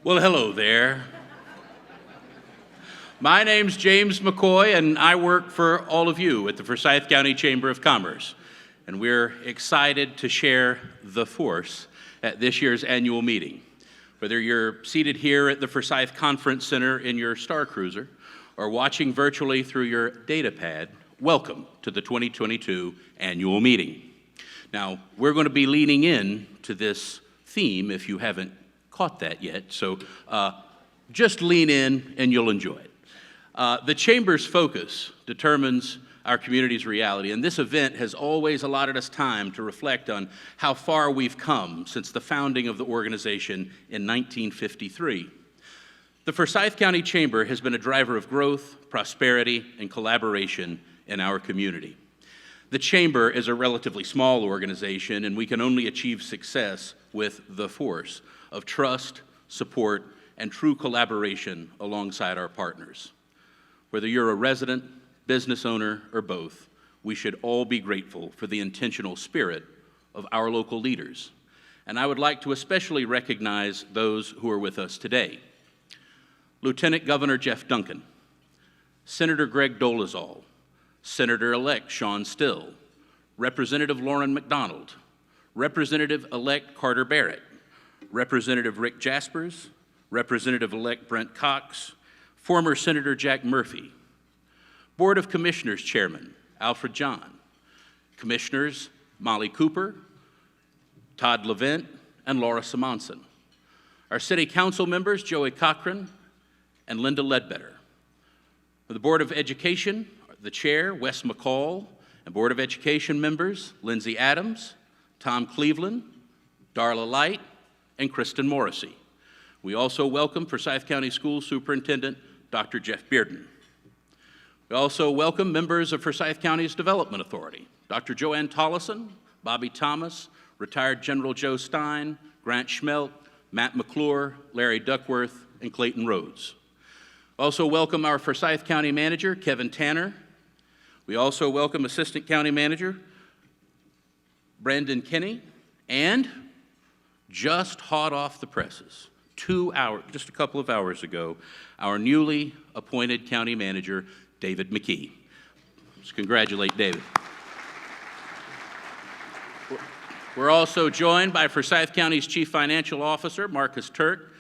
Well, hello there. My name's James McCoy, and I work for all of you at the Forsyth County Chamber of Commerce. And we're excited to share the Force at this year's annual meeting. Whether you're seated here at the Forsyth Conference Center in your starcruiser or watching virtually through your datapad, welcome to the 2022 annual meeting. Now, we're going to be leaning in to this theme if you haven't caught that yet, so just lean in and you'll enjoy it. The Chamber's focus determines our community's reality, and this event has always allotted us time to reflect on how far we've come since the founding of the organization in 1953. The Forsyth County Chamber has been a driver of growth, prosperity, and collaboration in our community. The Chamber is a relatively small organization, and we can only achieve success with the force of trust, support, and true collaboration alongside our partners. Whether you're a resident, business owner, or both, we should all be grateful for the intentional spirit of our local leaders. And I would like to especially recognize those who are with us today. Lieutenant Governor Jeff Duncan, Senator Greg Dolezal, Senator-elect Sean Still, Representative Lauren McDonald, Representative-elect Carter Barrett, Representative Rick Jaspers, Representative-elect Brent Cox, former Senator Jack Murphy, Board of Commissioners Chairman Alfred John, Commissioners Molly Cooper, Todd Levent, and Laura Simonson, our City Council members Joey Cochran and Linda Ledbetter. For the Board of Education, the Chair Wes McCall, and Board of Education members Lindsay Adams, Tom Cleveland, Darla Light, and Kristen Morrissey. We also welcome Forsyth County School Superintendent Dr. Jeff Bearden. We also welcome members of Forsyth County's Development Authority, Dr. Joanne Tollison, Bobby Thomas, retired General Joe Stein, Grant Schmelk, Matt McClure, Larry Duckworth, and Clayton Rhodes. We also welcome our Forsyth County Manager, Kevin Tanner. We also welcome Assistant County Manager, Brandon Kinney, and just hot off the presses, just a couple of hours ago, our newly appointed County Manager, David McKee. Let's congratulate David. We're also joined by Forsyth County's Chief Financial Officer, Marcus Turk,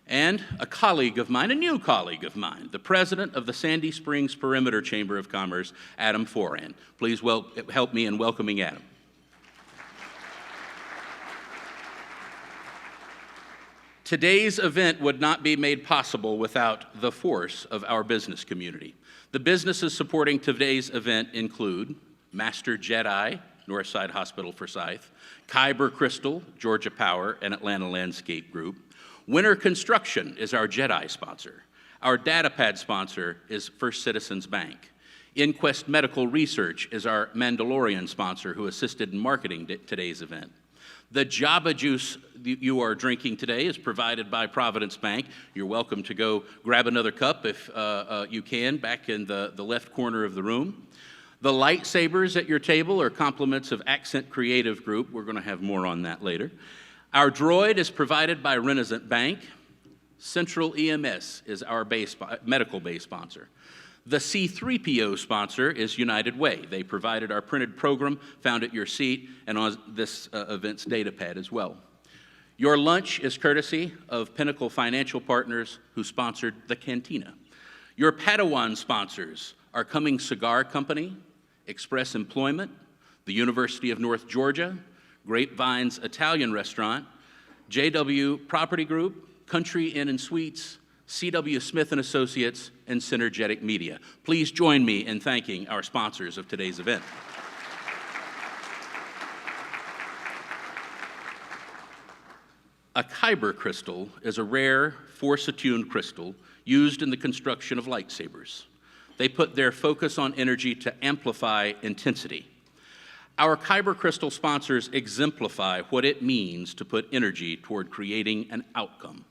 and a colleague of mine, a new colleague of mine, the President of the Sandy Springs Perimeter Chamber of Commerce, Adam Foran. Please help me in welcoming Adam. Today's event would not be made possible without the force of our business community. The businesses supporting today's event include Master Jedi, Northside Hospital Forsyth, Kyber Crystal, Georgia Power, and Atlanta Landscape Group. Winter Construction is our Jedi sponsor. Our DataPad sponsor is First Citizens Bank. Inquest Medical Research is our Mandalorian sponsor who assisted in marketing today's event. The Java Juice you are drinking today is provided by Providence Bank. You're welcome to go grab another cup if you can, back in the left corner of the room. The lightsabers at your table are compliments of Accent Creative Group. We're going to have more on that later. Our droid is provided by Renasant Bank. Central EMS is our medical base sponsor. The C3PO sponsor is United Way. They provided our printed program found at your seat and on this event's datapad as well. Your lunch is courtesy of Pinnacle Financial Partners, who sponsored the Cantina. Your Padawan sponsors are Cummings Cigar Company, Express Employment, the University of North Georgia, Grapevine's Italian Restaurant, JW Property Group, Country Inn and Suites, C.W. Smith & Associates, and Synergetic Media. Please join me in thanking our sponsors of today's event. A Kyber crystal is a rare, force-attuned crystal used in the construction of lightsabers. They put their focus on energy to amplify intensity. Our Kyber crystal sponsors exemplify what it means to put energy toward creating an outcome.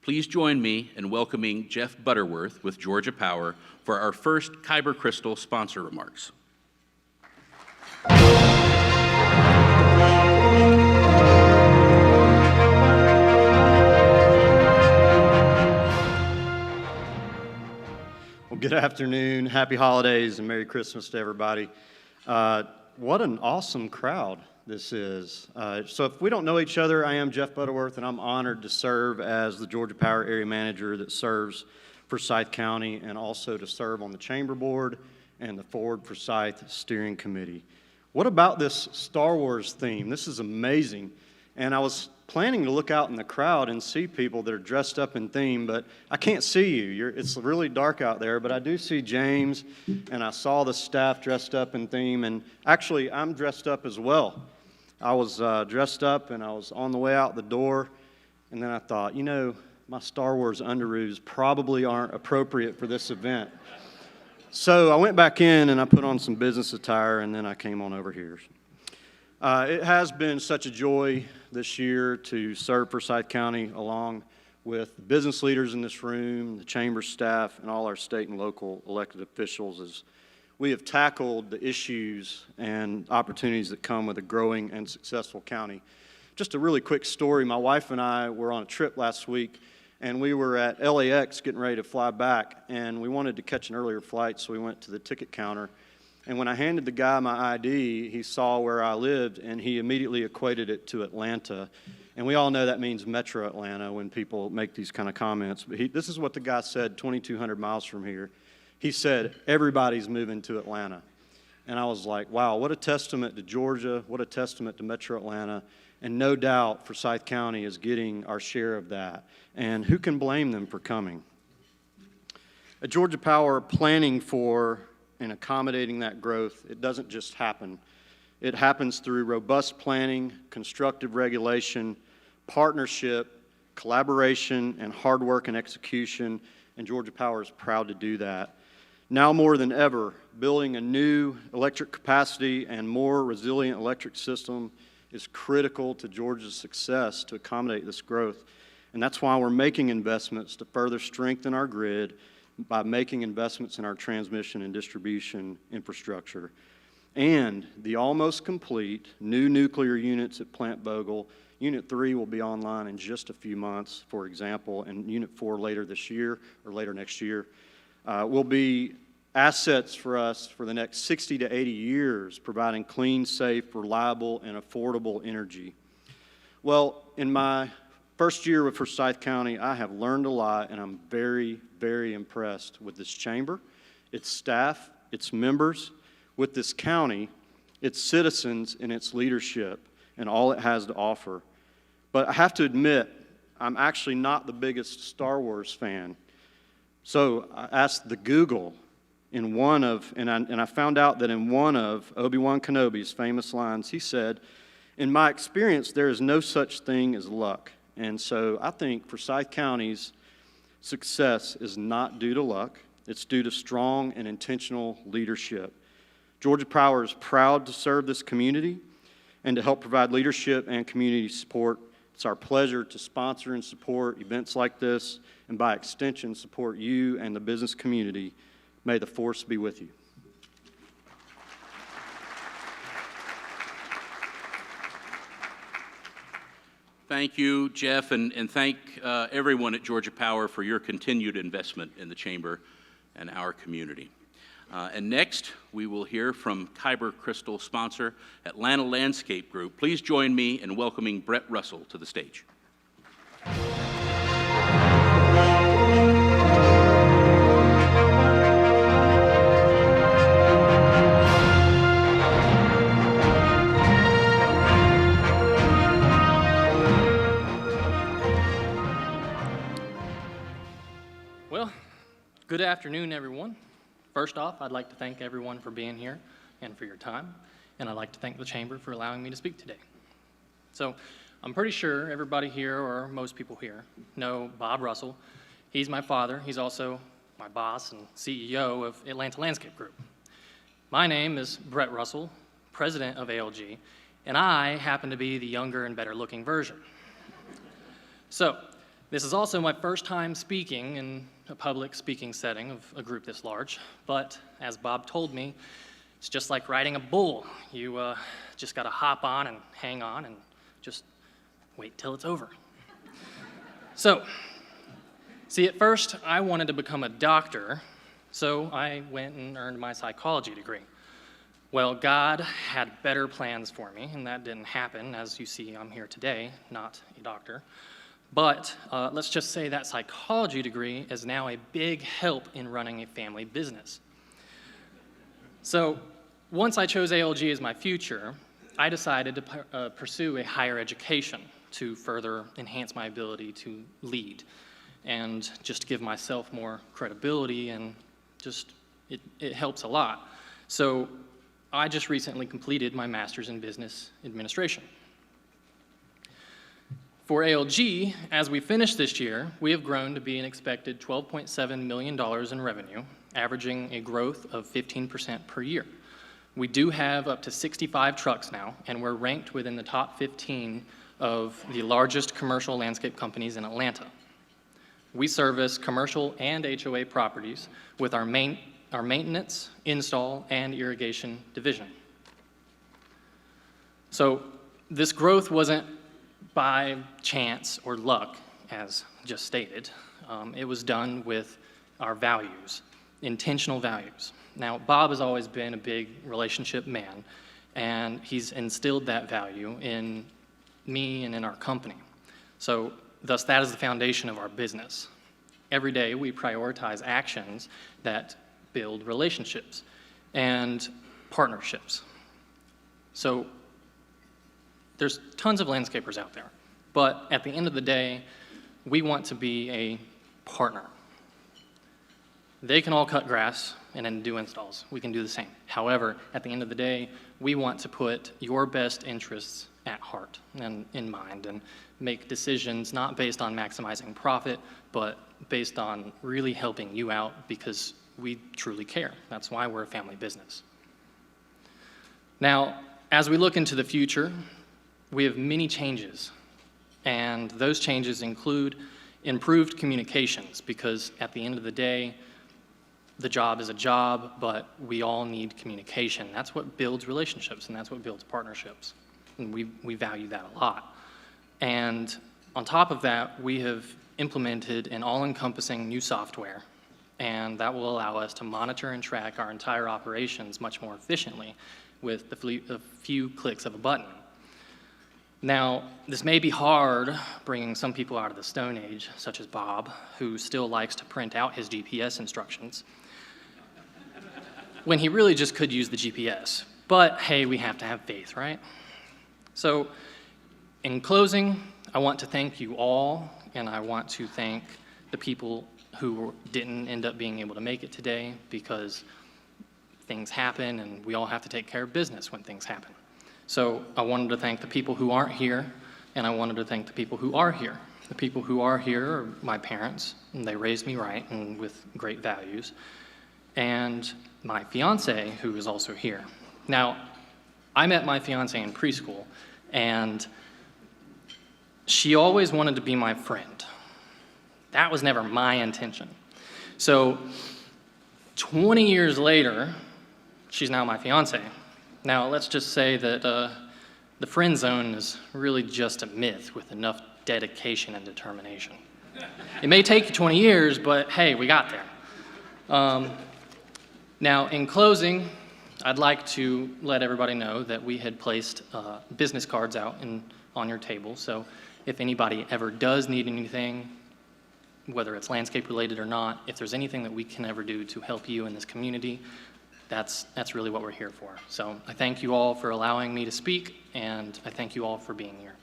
Please join me in welcoming Jeff Butterworth with Georgia Power for our first Kyber Crystal sponsor remarks. Good afternoon, happy holidays, and Merry Christmas to everybody. What an awesome crowd this is. So if we don't know each other, I am Jeff Butterworth, and I'm honored to serve as the Georgia Power Area Manager that serves Forsyth County, and also to serve on the Chamber Board and the Forward Forsyth Steering Committee. What about this Star Wars theme? This is amazing. And I was planning to look out in the crowd and see people that are dressed up in theme, but I can't see you. It's really dark out there, but I do see James, and I saw the staff dressed up in theme, and actually I'm dressed up as well. I was dressed up, and I was on the way out the door, and then I thought, you know, my Star Wars underoos probably aren't appropriate for this event. So I went back in, and I put on some business attire, and then I came on over here. It has been such a joy this year to serve Forsyth County along with the business leaders in this room, the chamber staff, and all our state and local elected officials as we have tackled the issues and opportunities that come with a growing and successful county. Just a really quick story. My wife and I were on a trip last week, and we were at LAX getting ready to fly back, and we wanted to catch an earlier flight, so we went to the ticket counter. And when I handed the guy my ID, he saw where I lived, and he immediately equated it to Atlanta. And we all know that means Metro Atlanta when people make these kind of comments. But this is what the guy said 2,200 miles from here. He said, everybody's moving to Atlanta. And I was like, wow, what a testament to Georgia, what a testament to Metro Atlanta. And no doubt Forsyth County is getting our share of that. And who can blame them for coming? At Georgia Power, planning for and accommodating that growth, it doesn't just happen. It happens through robust planning, constructive regulation, partnership, collaboration, and hard work and execution, and Georgia Power is proud to do that. Now more than ever, building a new electric capacity and more resilient electric system is critical to Georgia's success to accommodate this growth. And that's why we're making investments to further strengthen our grid by making investments in our transmission and distribution infrastructure. And the almost complete new nuclear units at Plant Vogtle. Unit 3 will be online in just a few months, for example, and Unit 4 later this year or later next year, will be assets for us for the next 60 to 80 years, providing clean, safe, reliable, and affordable energy. Well, in my first year with Forsyth County, I have learned a lot, and I'm very, very impressed with this chamber, its staff, its members, with this county, its citizens, and its leadership, and all it has to offer. But I have to admit, I'm actually not the biggest Star Wars fan. So I asked the Google in one of, and I found out that in one of Obi-Wan Kenobi's famous lines, he said, "In my experience, there is no such thing as luck." And so I think Forsyth County's success is not due to luck. It's due to strong and intentional leadership. Georgia Power is proud to serve this community and to help provide leadership and community support. It's our pleasure to sponsor and support events like this, and by extension, support you and the business community. May the force be with you. Thank you, Jeff, and thank everyone at Georgia Power for your continued investment in the Chamber and our community. And next, we will hear from Kyber Crystal sponsor, Atlanta Landscape Group. Please join me in welcoming Brett Russell to the stage. Well, good afternoon, everyone. First off, I'd like to thank everyone for being here and for your time, and I'd like to thank the Chamber for allowing me to speak today. So, I'm pretty sure everybody here, or most people here, know Bob Russell. He's my father. He's also my boss and CEO of Atlanta Landscape Group. My name is Brett Russell, president of ALG, and I happen to be the younger and better looking version. So, this is also my first time speaking in a public speaking setting of a group this large, but as Bob told me, it's just like riding a bull. You just gotta hop on and hang on and just wait till it's over. So, see, at first I wanted to become a doctor, So I went and earned my psychology degree. Well, God had better plans for me, and that didn't happen. As you see, I'm here today, not a doctor. But let's just say that psychology degree is now a big help in running a family business. So once I chose ALG as my future, I decided to pursue a higher education to further enhance my ability to lead and just give myself more credibility, and just it helps a lot. So I just recently completed my master's in business administration. For ALG, as we finish this year, we have grown to be an expected $12.7 million in revenue, averaging a growth of 15% per year. We do have up to 65 trucks now, and we're ranked within the top 15 of the largest commercial landscape companies in Atlanta. We service commercial and HOA properties with our maintenance, install, and irrigation division. So this growth wasn't by chance or luck, as just stated. It was done with our values, intentional values. Now, Bob has always been a big relationship man, and he's instilled that value in me and in our company. So thus, that is the foundation of our business. Every day, we prioritize actions that build relationships and partnerships. So there's tons of landscapers out there, but at the end of the day, we want to be a partner. They can all cut grass and then do installs. We can do the same. However, at the end of the day, we want to put your best interests at heart and in mind, and make decisions not based on maximizing profit, but based on really helping you out because we truly care. That's why we're a family business. Now, as we look into the future, we have many changes, and those changes include improved communications, because at the end of the day, the job is a job, but we all need communication. That's what builds relationships, and that's what builds partnerships, and we value that a lot. And on top of that, we have implemented an all-encompassing new software, and that will allow us to monitor and track our entire operations much more efficiently with a few clicks of a button. Now, this may be hard, bringing some people out of the Stone Age, such as Bob, who still likes to print out his GPS instructions, when he really just could use the GPS. But hey, we have to have faith, right? So, in closing, I want to thank you all, and I want to thank the people who didn't end up being able to make it today, because things happen, and we all have to take care of business when things happen. So I wanted to thank the people who aren't here, and I wanted to thank the people who are here. The people who are here are my parents, and they raised me right and with great values, and my fiance, who is also here. Now, I met my fiance in preschool, and she always wanted to be my friend. That was never my intention. So 20 years later, she's now my fiance. Now, let's just say that the friend zone is really just a myth with enough dedication and determination. It may take you 20 years, but hey, we got there. Now, in closing, I'd like to let everybody know that we had placed business cards out on your table. So if anybody ever does need anything, whether it's landscape related or not, if there's anything that we can ever do to help you in this community, that's really what we're here for. So I thank you all for allowing me to speak, and I thank you all for being here.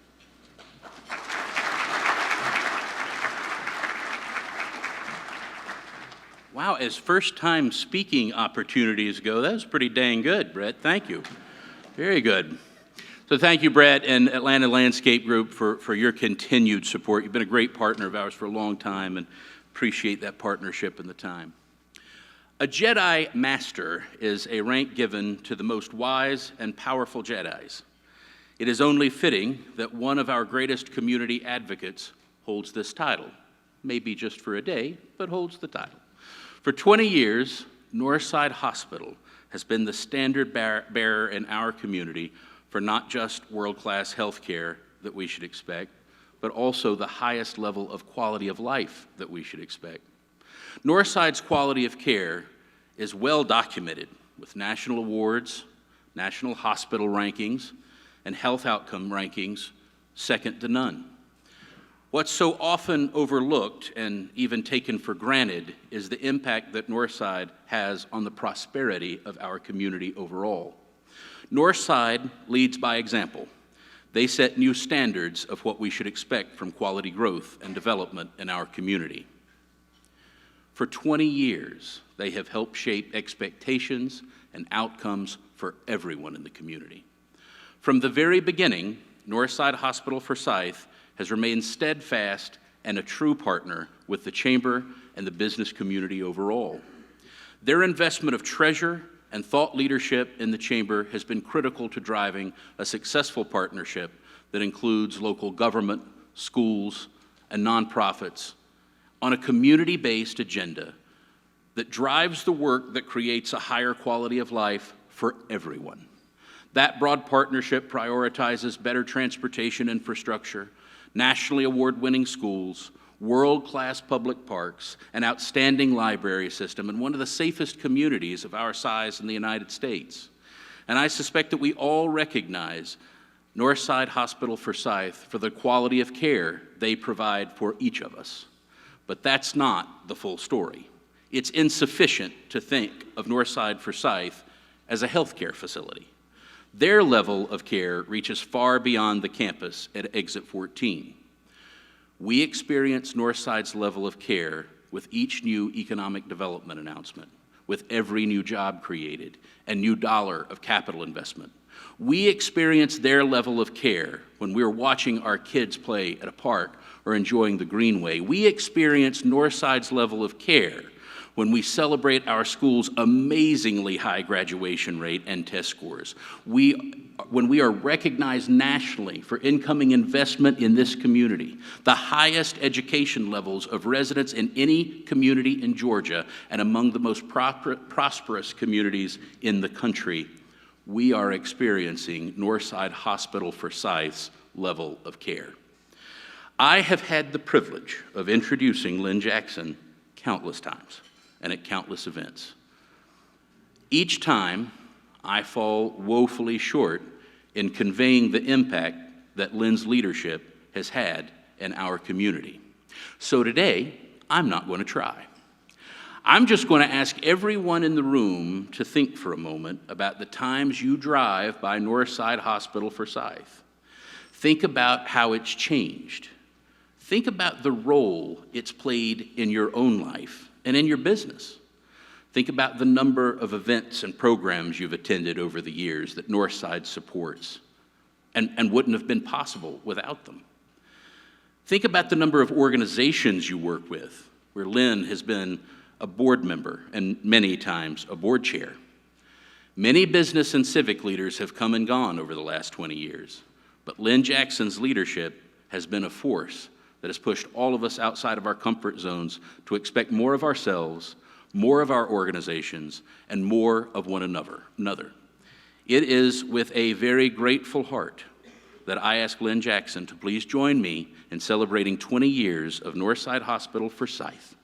Wow, as first-time speaking opportunities go, that was pretty dang good, Brett. Thank you. Very good. So thank you, Brett and Atlanta Landscape Group, for your continued support. You've been a great partner of ours for a long time, and appreciate that partnership and the time. A Jedi Master is a rank given to the most wise and powerful Jedis. It is only fitting that one of our greatest community advocates holds this title. Maybe just for a day, but holds the title. For 20 years, Northside Hospital has been the standard bearer in our community for not just world-class health care that we should expect, but also the highest level of quality of life that we should expect. Northside's quality of care is well documented with national awards, national hospital rankings, and health outcome rankings second to none. What's so often overlooked and even taken for granted is the impact that Northside has on the prosperity of our community overall. Northside leads by example. They set new standards of what we should expect from quality growth and development in our community. For 20 years, they have helped shape expectations and outcomes for everyone in the community. From the very beginning, Northside Hospital Forsyth has remained steadfast and a true partner with the Chamber and the business community overall. Their investment of treasure and thought leadership in the Chamber has been critical to driving a successful partnership that includes local government, schools, and nonprofits on a community-based agenda that drives the work that creates a higher quality of life for everyone. That broad partnership prioritizes better transportation infrastructure, nationally award-winning schools, world-class public parks, an outstanding library system, and one of the safest communities of our size in the United States. And I suspect that we all recognize Northside Hospital Forsyth for the quality of care they provide for each of us. But that's not the full story. It's insufficient to think of Northside Forsyth as a healthcare facility. Their level of care reaches far beyond the campus at Exit 14. We experience Northside's level of care with each new economic development announcement, with every new job created and new dollar of capital investment. We experience their level of care when we're watching our kids play at a park or enjoying the Greenway. We experience Northside's level of care when we celebrate our school's amazingly high graduation rate and test scores. When we are recognized nationally for incoming investment in this community, the highest education levels of residents in any community in Georgia and among the most prosperous communities in the country, we are experiencing Northside Hospital Forsyth's level of care. I have had the privilege of introducing Lynn Jackson countless times and at countless events. Each time, I fall woefully short in conveying the impact that Lynn's leadership has had in our community. So today, I'm not going to try. I'm just going to ask everyone in the room to think for a moment about the times you drive by Northside Hospital Forsyth. Think about how it's changed. Think about the role it's played in your own life and in your business. Think about the number of events and programs you've attended over the years that Northside supports and wouldn't have been possible without them. Think about the number of organizations you work with, where Lynn has been a board member and many times a board chair. Many business and civic leaders have come and gone over the last 20 years, but Lynn Jackson's leadership has been a force that has pushed all of us outside of our comfort zones to expect more of ourselves, more of our organizations, and more of one another. It is with a very grateful heart that I ask Lynn Jackson to please join me in celebrating 20 years of Northside Hospital Forsyth.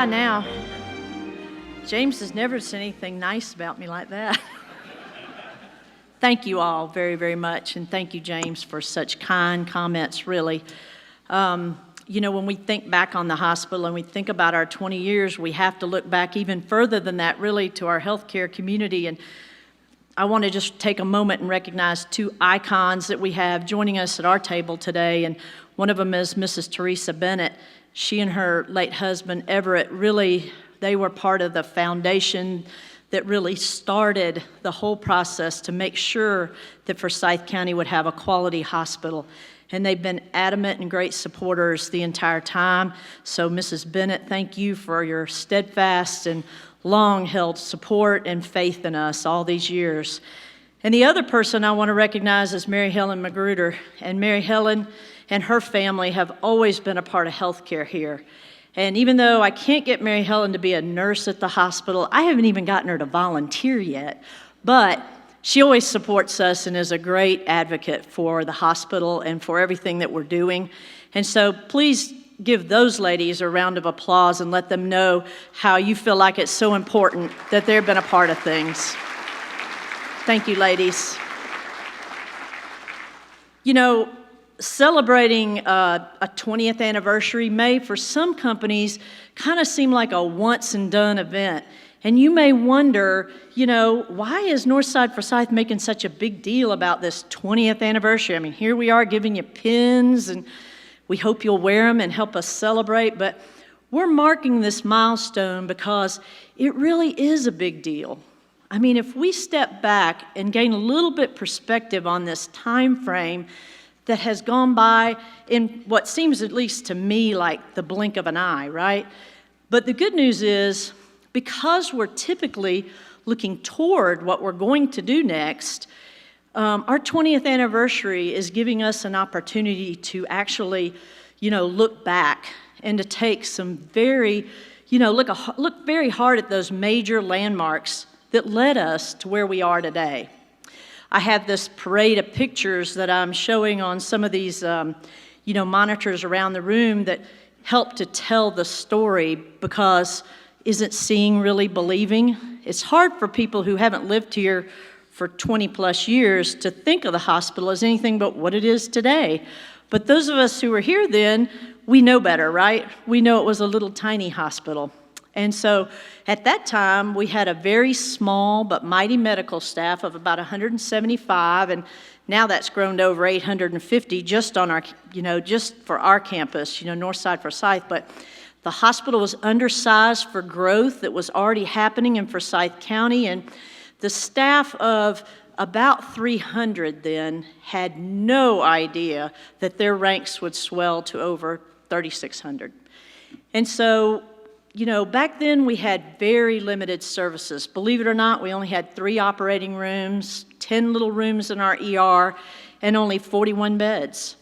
Now, James has never said anything nice about me like that. Thank you all very, very much, and thank you, James, for such kind comments, really. You know, when we think back on the hospital and we think about our 20 years, we have to look back even further than that, really, to our healthcare community. And I want to just take a moment and recognize two icons that we have joining us at our table today, and one of them is Mrs. Teresa Bennett. She and her late husband, Everett, really, they were part of the foundation that really started the whole process to make sure that Forsyth County would have a quality hospital. and they've been adamant and great supporters the entire time. So Mrs. Bennett, thank you for your steadfast and long-held support and faith in us all these years. And the other person I want to recognize is Mary Helen Magruder. And Mary Helen and her family have always been a part of healthcare here. And even though I can't get Mary Helen to be a nurse at the hospital, I haven't even gotten her to volunteer yet, but she always supports us and is a great advocate for the hospital and for everything that we're doing. And so please give those ladies a round of applause and let them know how you feel like it's so important that they've been a part of things. Thank you, ladies. You know, celebrating a 20th anniversary may, for some companies, kind of seem like a once-and-done event. And you may wonder, you know, why is Northside Forsyth making such a big deal about this 20th anniversary? I mean, here we are giving you pins, and we hope you'll wear them and help us celebrate. But we're marking this milestone because it really is a big deal. I mean, if we step back and gain a little bit perspective on this time frame that has gone by in what seems, at least to me, like the blink of an eye, right? But the good news is, because we're typically looking toward what we're going to do next, our 20th anniversary is giving us an opportunity to actually, you know, look back and to take some very, you know, look very hard at those major landmarks that led us to where we are today. I have this parade of pictures that I'm showing on some of these, you know, monitors around the room that help to tell the story, because isn't seeing really believing? It's hard for people who haven't lived here for 20 plus years to think of the hospital as anything but what it is today. But those of us who were here then, we know better, right? We know it was a little tiny hospital. And so at that time, we had a very small but mighty medical staff of about 175, and now that's grown to over 850 just on our, you know, just for our campus, you know, Northside Forsyth. But the hospital was undersized for growth that was already happening in Forsyth County, and the staff of about 300 then had no idea that their ranks would swell to over 3,600. And so, you know, back then we had very limited services. Believe it or not, we only had 3 operating rooms, 10 little rooms in our ER, and only 41 beds.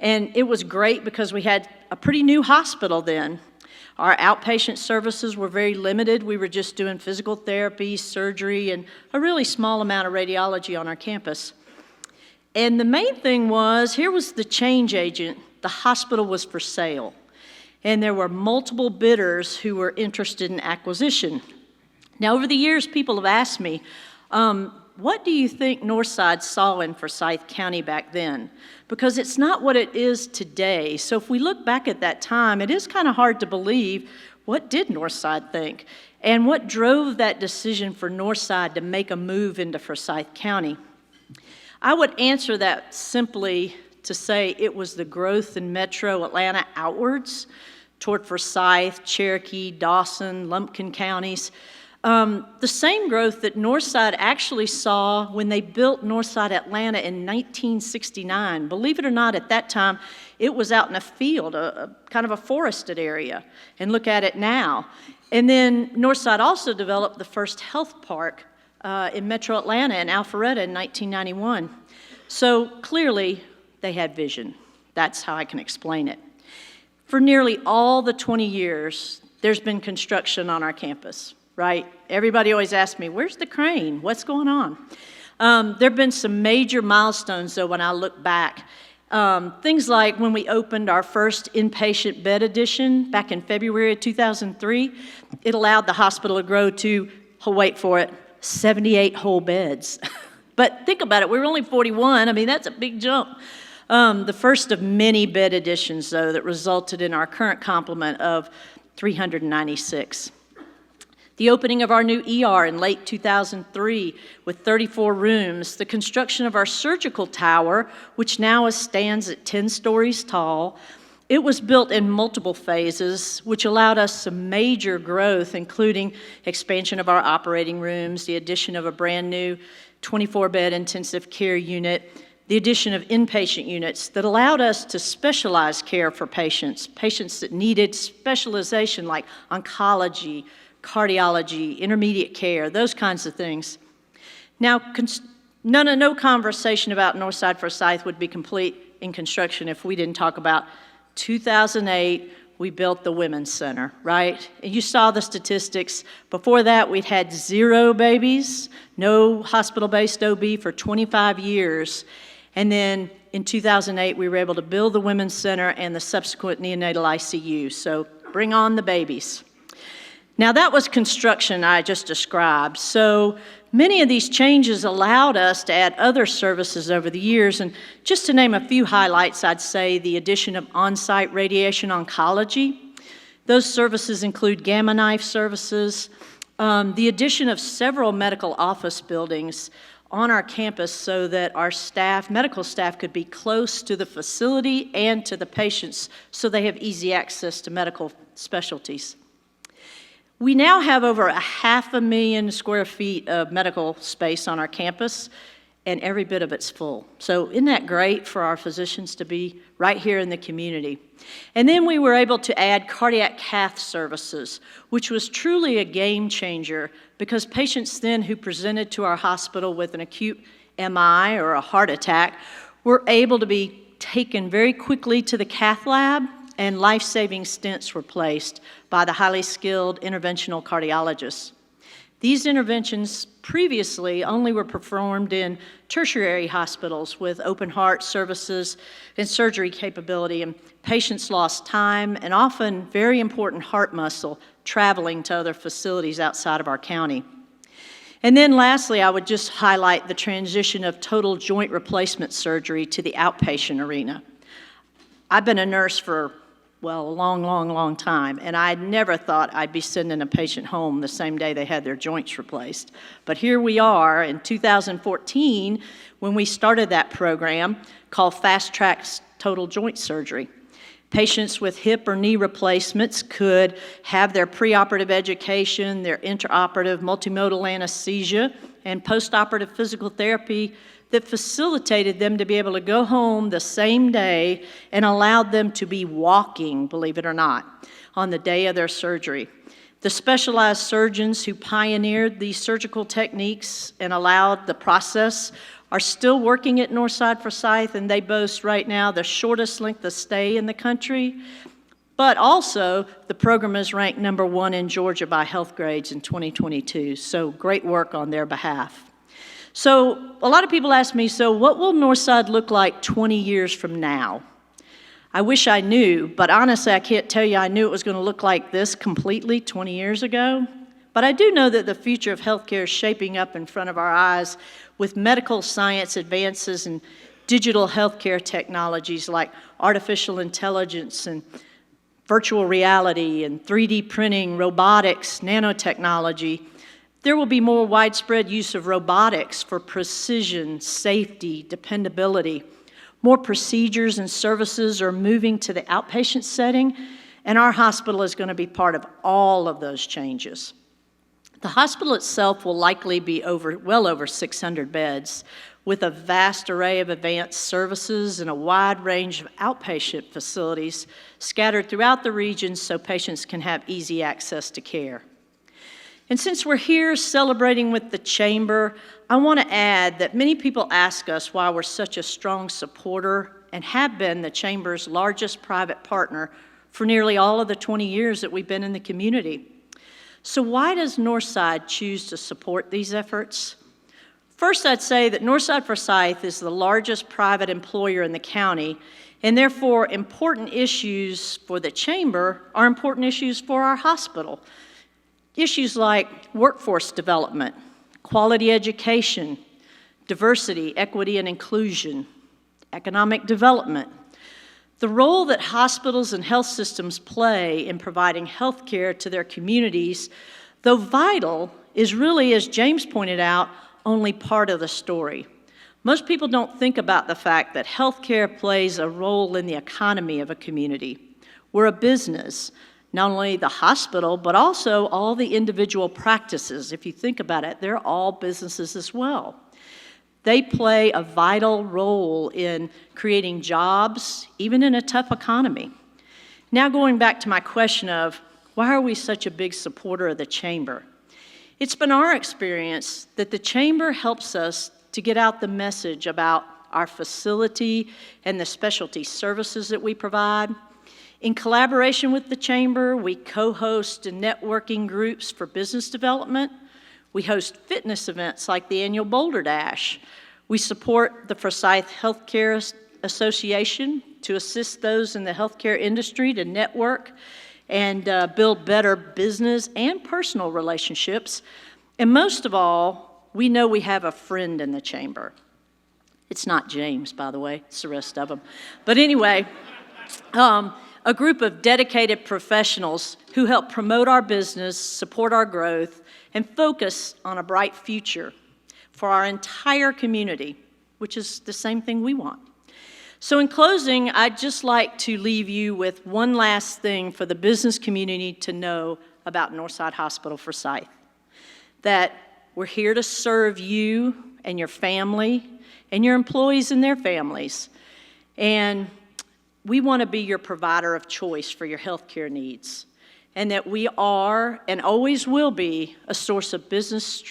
And it was great because we had a pretty new hospital then. Our outpatient services were very limited. We were just doing physical therapy, surgery, and a really small amount of radiology on our campus. And the main thing was, here was the change agent. The hospital was for sale. And there were multiple bidders who were interested in acquisition. Now, over the years, people have asked me, what do you think Northside saw in Forsyth County back then? Because it's not what it is today. So if we look back at that time, it is kind of hard to believe, what did Northside think? And what drove that decision for Northside to make a move into Forsyth County? I would answer that simply to say it was the growth in metro Atlanta outwards toward Forsyth, Cherokee, Dawson, Lumpkin counties. The same growth that Northside actually saw when they built Northside Atlanta in 1969. Believe it or not, at that time, it was out in a field, a kind of a forested area. And look at it now. And then Northside also developed the first health park in metro Atlanta in Alpharetta in 1991. So clearly, they had vision. That's how I can explain it. For nearly all the 20 years, there's been construction on our campus, right? Everybody always asks me, where's the crane? What's going on? There have been some major milestones, though, when I look back. Things like when we opened our first inpatient bed addition back in February of 2003, it allowed the hospital to grow to, wait for it, 78 whole beds. But think about it, we were only 41. I mean, that's a big jump. The first of many bed additions, though, that resulted in our current complement of 396. The opening of our new ER in late 2003 with 34 rooms, the construction of our surgical tower, which now stands at 10 stories tall. It was built in multiple phases, which allowed us some major growth, including expansion of our operating rooms, the addition of a brand new 24-bed intensive care unit, the addition of inpatient units that allowed us to specialize care for patients that needed specialization like oncology, cardiology, intermediate care, those kinds of things. Now, no conversation about Northside Forsyth would be complete in construction if we didn't talk about 2008, we built the Women's Center, right? And you saw the statistics. Before that, we'd had 0 babies, no hospital-based OB for 25 years. And then in 2008, we were able to build the Women's Center and the subsequent neonatal ICU. So bring on the babies. Now that was construction I just described. So many of these changes allowed us to add other services over the years. And just to name a few highlights, I'd say the addition of on-site radiation oncology. Those services include gamma knife services, the addition of several medical office buildings on our campus so that our staff, medical staff, could be close to the facility and to the patients so they have easy access to medical specialties. We now have over 500,000 square feet of medical space on our campus, and every bit of it's full. So isn't that great for our physicians to be right here in the community? And then we were able to add cardiac cath services, which was truly a game changer because patients then who presented to our hospital with an acute MI or a heart attack were able to be taken very quickly to the cath lab, and life-saving stents were placed by the highly skilled interventional cardiologists. These interventions previously only were performed in tertiary hospitals with open heart services and surgery capability, and patients lost time and often very important heart muscle traveling to other facilities outside of our county. And then lastly, I would just highlight the transition of total joint replacement surgery to the outpatient arena. I've been a nurse for a long time, and I never thought I'd be sending a patient home the same day they had their joints replaced. But here we are in 2014 when we started that program called Fast Track Total Joint Surgery. Patients with hip or knee replacements could have their preoperative education, their intraoperative multimodal anesthesia, and postoperative physical therapy that facilitated them to be able to go home the same day and allowed them to be walking, believe it or not, on the day of their surgery. The specialized surgeons who pioneered these surgical techniques and allowed the process are still working at Northside Forsyth, and they boast right now the shortest length of stay in the country. But also, the program is ranked #1 in Georgia by Health Grades in 2022, so great work on their behalf. So a lot of people ask me, so what will Northside look like 20 years from now? I wish I knew, but honestly, I can't tell you I knew it was going to look like this completely 20 years ago. But I do know that the future of healthcare is shaping up in front of our eyes with medical science advances and digital healthcare technologies like artificial intelligence and virtual reality and 3D printing, robotics, nanotechnology. There will be more widespread use of robotics for precision, safety, dependability. More procedures and services are moving to the outpatient setting, and our hospital is going to be part of all of those changes. The hospital itself will likely be well over 600 beds, with a vast array of advanced services and a wide range of outpatient facilities scattered throughout the region so patients can have easy access to care. And since we're here celebrating with the Chamber, I want to add that many people ask us why we're such a strong supporter and have been the Chamber's largest private partner for nearly all of the 20 years that we've been in the community. So why does Northside choose to support these efforts? First, I'd say that Northside Forsyth is the largest private employer in the county, and therefore important issues for the Chamber are important issues for our hospital. Issues like workforce development, quality education, diversity, equity, and inclusion, economic development. The role that hospitals and health systems play in providing health care to their communities, though vital, is really, as James pointed out, only part of the story. Most people don't think about the fact that health care plays a role in the economy of a community. We're a business. Not only the hospital, but also all the individual practices. If you think about it, they're all businesses as well. They play a vital role in creating jobs, even in a tough economy. Now going back to my question of, why are we such a big supporter of the Chamber? It's been our experience that the Chamber helps us to get out the message about our facility and the specialty services that we provide. In collaboration with the Chamber, we co-host networking groups for business development. We host fitness events like the annual Boulder Dash. We support the Forsyth Healthcare Association to assist those in the healthcare industry to network and build better business and personal relationships. And most of all, we know we have a friend in the Chamber. It's not James, by the way, it's the rest of them. But anyway, a group of dedicated professionals who help promote our business, support our growth, and focus on a bright future for our entire community, which is the same thing we want. So in closing, I'd just like to leave you with one last thing for the business community to know about Northside Hospital Forsyth. That we're here to serve you and your family and your employees and their families. And we want to be your provider of choice for your healthcare needs. And that we are and always will be a source of business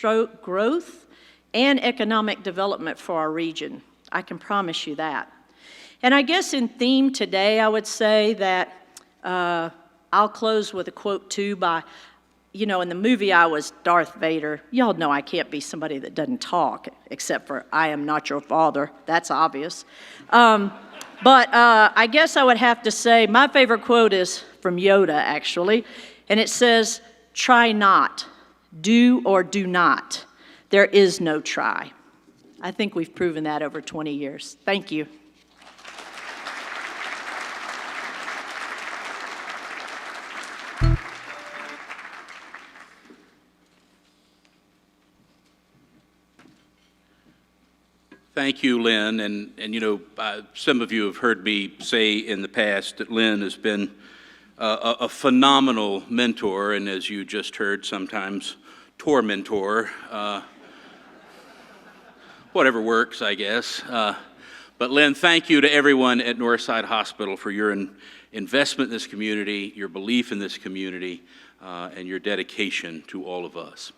growth and economic development for our region. I can promise you that. And I guess in theme today, I would say that I'll close with a quote too by, in the movie I was Darth Vader. Y'all know I can't be somebody that doesn't talk, except for I am not your father. That's obvious. But I guess I would have to say my favorite quote is from Yoda, actually. And it says, try not, do or do not. There is no try. I think we've proven that over 20 years. Thank you. Thank you, Lynn. And some of you have heard me say in the past that Lynn has been a phenomenal mentor, and as you just heard, sometimes tormentor. Whatever works, I guess. But Lynn, thank you to everyone at Northside Hospital for your investment in this community, your belief in this community, and your dedication to all of us.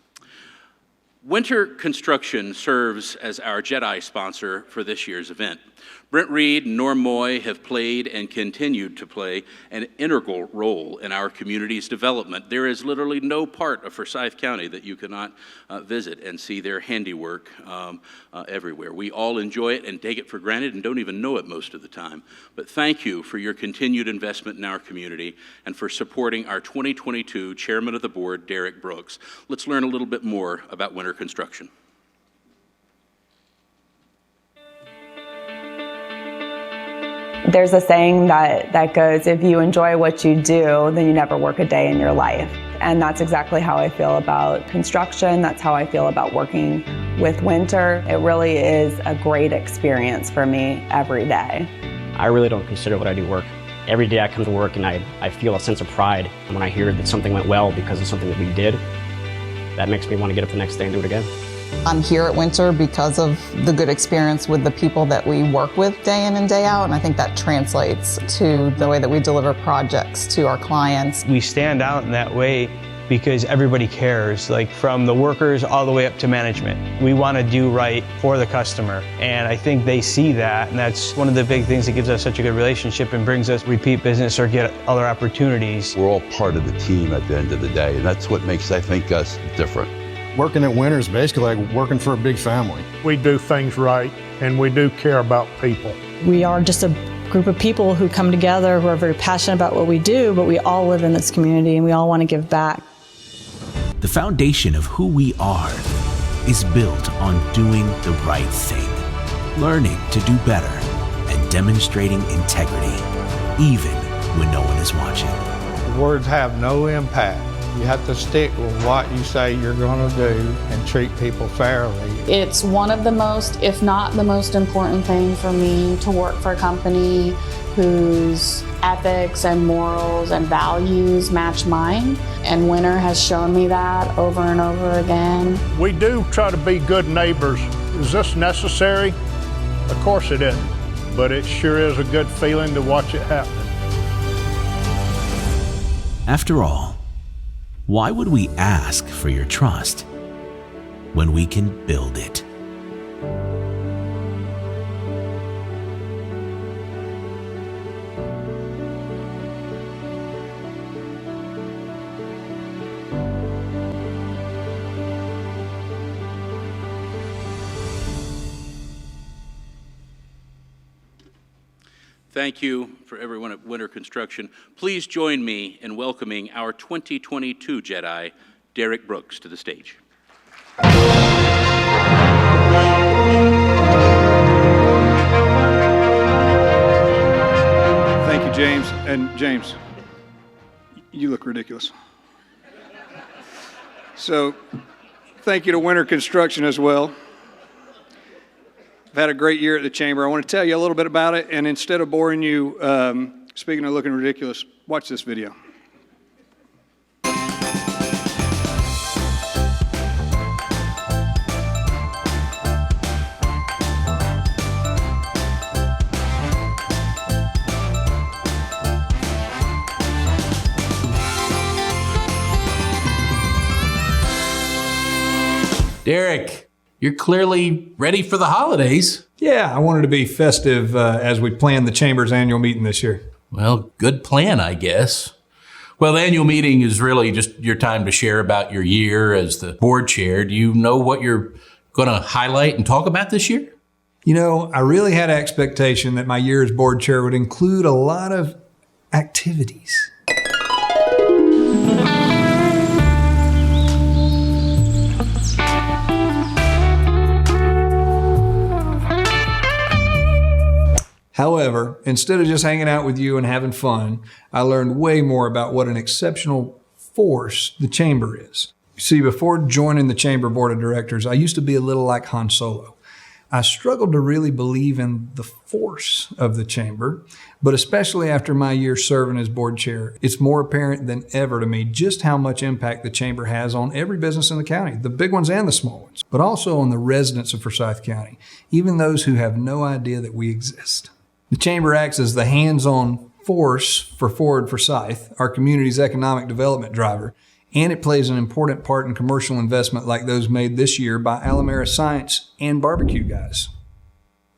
Winter Construction serves as our Jedi sponsor for this year's event. Brent Reed and Norm Moy have played and continued to play an integral role in our community's development. There is literally no part of Forsyth County that you cannot visit and see their handiwork everywhere. We all enjoy it and take it for granted and don't even know it most of the time. But thank you for your continued investment in our community and for supporting our 2022 Chairman of the Board, Derek Brooks. Let's learn a little bit more about Winter Construction. There's a saying that goes, if you enjoy what you do, then you never work a day in your life. And that's exactly how I feel about construction. That's how I feel about working with Winter. It really is a great experience for me every day. I really don't consider what I do work. Every day I come to work and I feel a sense of pride when I hear that something went well because of something that we did. That makes me want to get up the next day and do it again. I'm here at Winter because of the good experience with the people that we work with day in and day out, and I think that translates to the way that we deliver projects to our clients. We stand out in that way because everybody cares, like from the workers all the way up to management. We want to do right for the customer, and I think they see that, and that's one of the big things that gives us such a good relationship and brings us repeat business or get other opportunities. We're all part of the team at the end of the day, and that's what makes, I think, us different. Working at Winter is basically like working for a big family. We do things right, and we do care about people. We are just a group of people who come together, who are very passionate about what we do, but we all live in this community and we all want to give back. The foundation of who we are is built on doing the right thing, learning to do better, and demonstrating integrity, even when no one is watching. Words have no impact. You have to stick with what you say you're going to do and treat people fairly. It's one of the most, if not the most important thing for me to work for a company whose ethics and morals and values match mine. And Winter has shown me that over and over again. We do try to be good neighbors Is this necessary? Of course it isn't, but it sure is a good feeling to watch it happen. After all, why would we ask for your trust when we can build it? Thank you for everyone at Winter Construction. Please join me in welcoming our 2022 Jedi, Derek Brooks, to the stage. Thank you, James. And James, you look ridiculous. So, thank you to Winter Construction as well. I've had a great year at the Chamber. I want to tell you a little bit about it, and instead of boring you, speaking of looking ridiculous, watch this video. Derek, you're clearly ready for the holidays. Yeah, I wanted to be festive as we plan the Chamber's annual meeting this year. Well, good plan, I guess. Well, the annual meeting is really just your time to share about your year as the board chair. Do you know what you're going to highlight and talk about this year? You know, I really had an expectation that my year as board chair would include a lot of activities. However, instead of just hanging out with you and having fun, I learned way more about what an exceptional force the Chamber is. You see, before joining the Chamber Board of Directors, I used to be a little like Han Solo. I struggled to really believe in the force of the Chamber, but especially after my year serving as board chair, it's more apparent than ever to me just how much impact the Chamber has on every business in the county, the big ones and the small ones, but also on the residents of Forsyth County, even those who have no idea that we exist. The Chamber acts as the hands-on force for Forward Forsyth, our community's economic development driver, and it plays an important part in commercial investment like those made this year by Alamera Science and Barbecue Guys.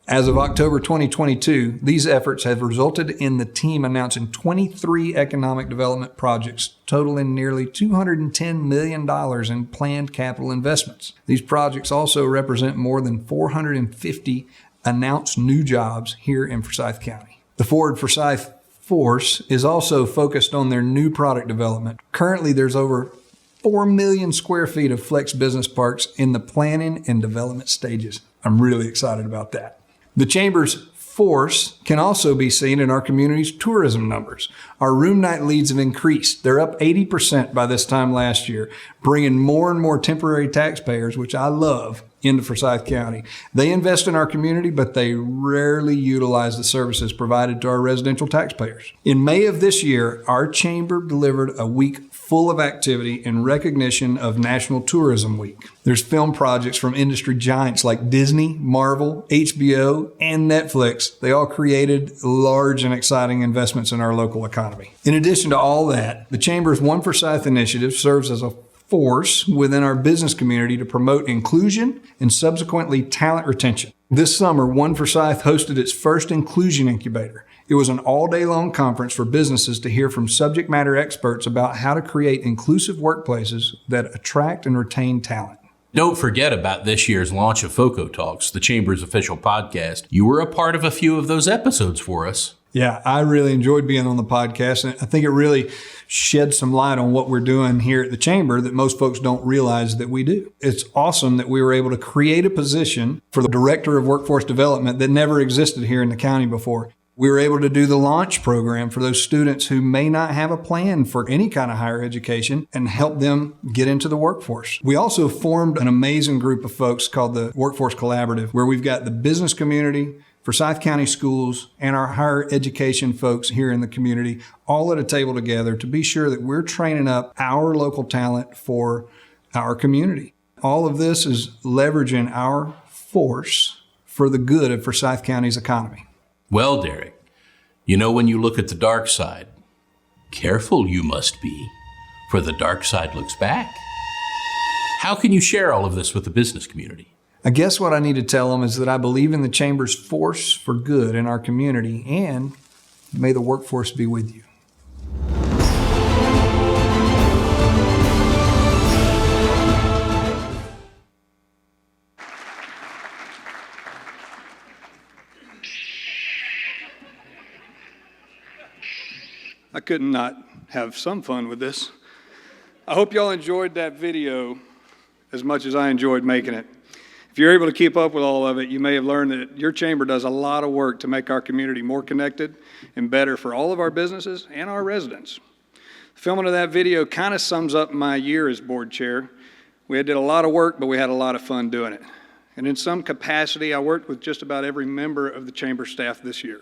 As of October 2022, these efforts have resulted in the team announcing 23 economic development projects totaling nearly $210 million in planned capital investments. These projects also represent more than 450 announced new jobs here in Forsyth County. The Forward Forsyth force is also focused on their new product development. Currently, there's over 4 million square feet of flex business parks in the planning and development stages. I'm really excited about that. The Chamber's force can also be seen in our community's tourism numbers. Our room night leads have increased. They're up 80% by this time last year, bringing more and more temporary taxpayers, which I love, into Forsyth County. They invest in our community, but they rarely utilize the services provided to our residential taxpayers. In May of this year, our Chamber delivered a week full of activity in recognition of National Tourism Week. There's film projects from industry giants like Disney, Marvel, HBO, and Netflix. They all created large and exciting investments in our local economy. In addition to all that, the Chamber's One Forsyth initiative serves as a force within our business community to promote inclusion and subsequently talent retention. This summer, One Forsyth hosted its first inclusion incubator. It was an all-day-long conference for businesses to hear from subject matter experts about how to create inclusive workplaces that attract and retain talent. Don't forget about this year's launch of FOCO Talks, the Chamber's official podcast. You were a part of a few of those episodes for us. Yeah, I really enjoyed being on the podcast, and I think it really shed some light on what we're doing here at the Chamber that most folks don't realize that we do. It's awesome that we were able to create a position for the Director of Workforce Development that never existed here in the county before. We were able to do the launch program for those students who may not have a plan for any kind of higher education and help them get into the workforce. We also formed an amazing group of folks called the Workforce Collaborative, where we've got the business community, Forsyth County schools, and our higher education folks here in the community all at a table together to be sure that we're training up our local talent for our community. All of this is leveraging our force for the good of Forsyth County's economy. Well, Derek, you know, when you look at the dark side, careful you must be, for the dark side looks back. How can you share all of this with the business community? I guess what I need to tell them is that I believe in the Chamber's force for good in our community, and may the workforce be with you. I couldn't not have some fun with this. I hope y'all enjoyed that video as much as I enjoyed making it. If you're able to keep up with all of it, you may have learned that your chamber does a lot of work to make our community more connected and better for all of our businesses and our residents. The filming of that video kind of sums up my year as board chair. We did a lot of work, but we had a lot of fun doing it. And in some capacity, I worked with just about every member of the chamber staff this year.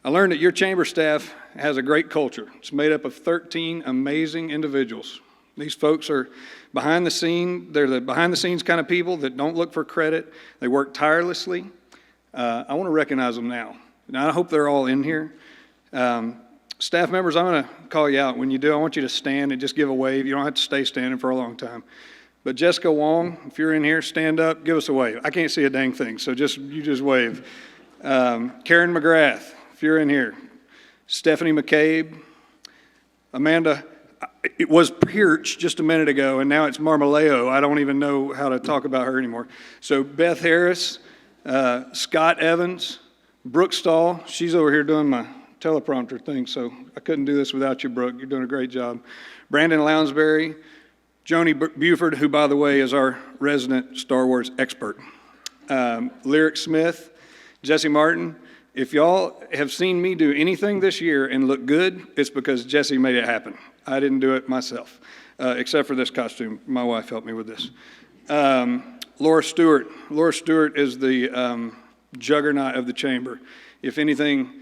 I learned that your chamber staff has a great culture. It's made up of 13 amazing individuals. These folks are behind the scene. They're the behind the scenes kind of people that don't look for credit. They work tirelessly. I want to recognize them now. And I hope they're all in here. Staff members, I'm going to call you out. When you do, I want you to stand and just give a wave. You don't have to stay standing for a long time. But Jessica Wong, if you're in here, stand up, give us a wave. I can't see a dang thing, so you just wave. Karen McGrath, if you're in here. Stephanie McCabe. Amanda, it was Pirch just a minute ago, and now it's Marmaleo. I don't even know how to talk about her anymore. So Beth Harris, Scott Evans, Brooke Stahl. She's over here doing my teleprompter thing, so I couldn't do this without you, Brooke. You're doing a great job. Brandon Lounsbury, Joni Buford, who, by the way, is our resident Star Wars expert. Lyric Smith, Jesse Martin. If y'all have seen me do anything this year and look good, it's because Jesse made it happen. I didn't do it myself, except for this costume. My wife helped me with this. Laura Stewart. Laura Stewart is the juggernaut of the chamber. If anything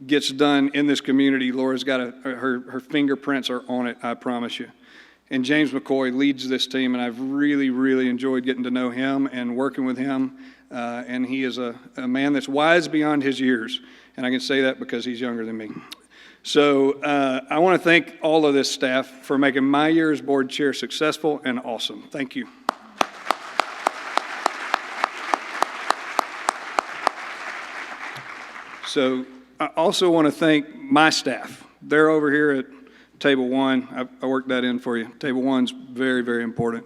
gets done in this community, Laura's got her fingerprints are on it, I promise you. And James McCoy leads this team, and I've really, really enjoyed getting to know him and working with him. And he is a man that's wise beyond his years, and I can say that because he's younger than me. So I want to thank all of this staff for making my year as board chair successful and awesome. Thank you. So I also want to thank my staff. They're over here at Table 1. I worked that in for you. Table 1's very, very important.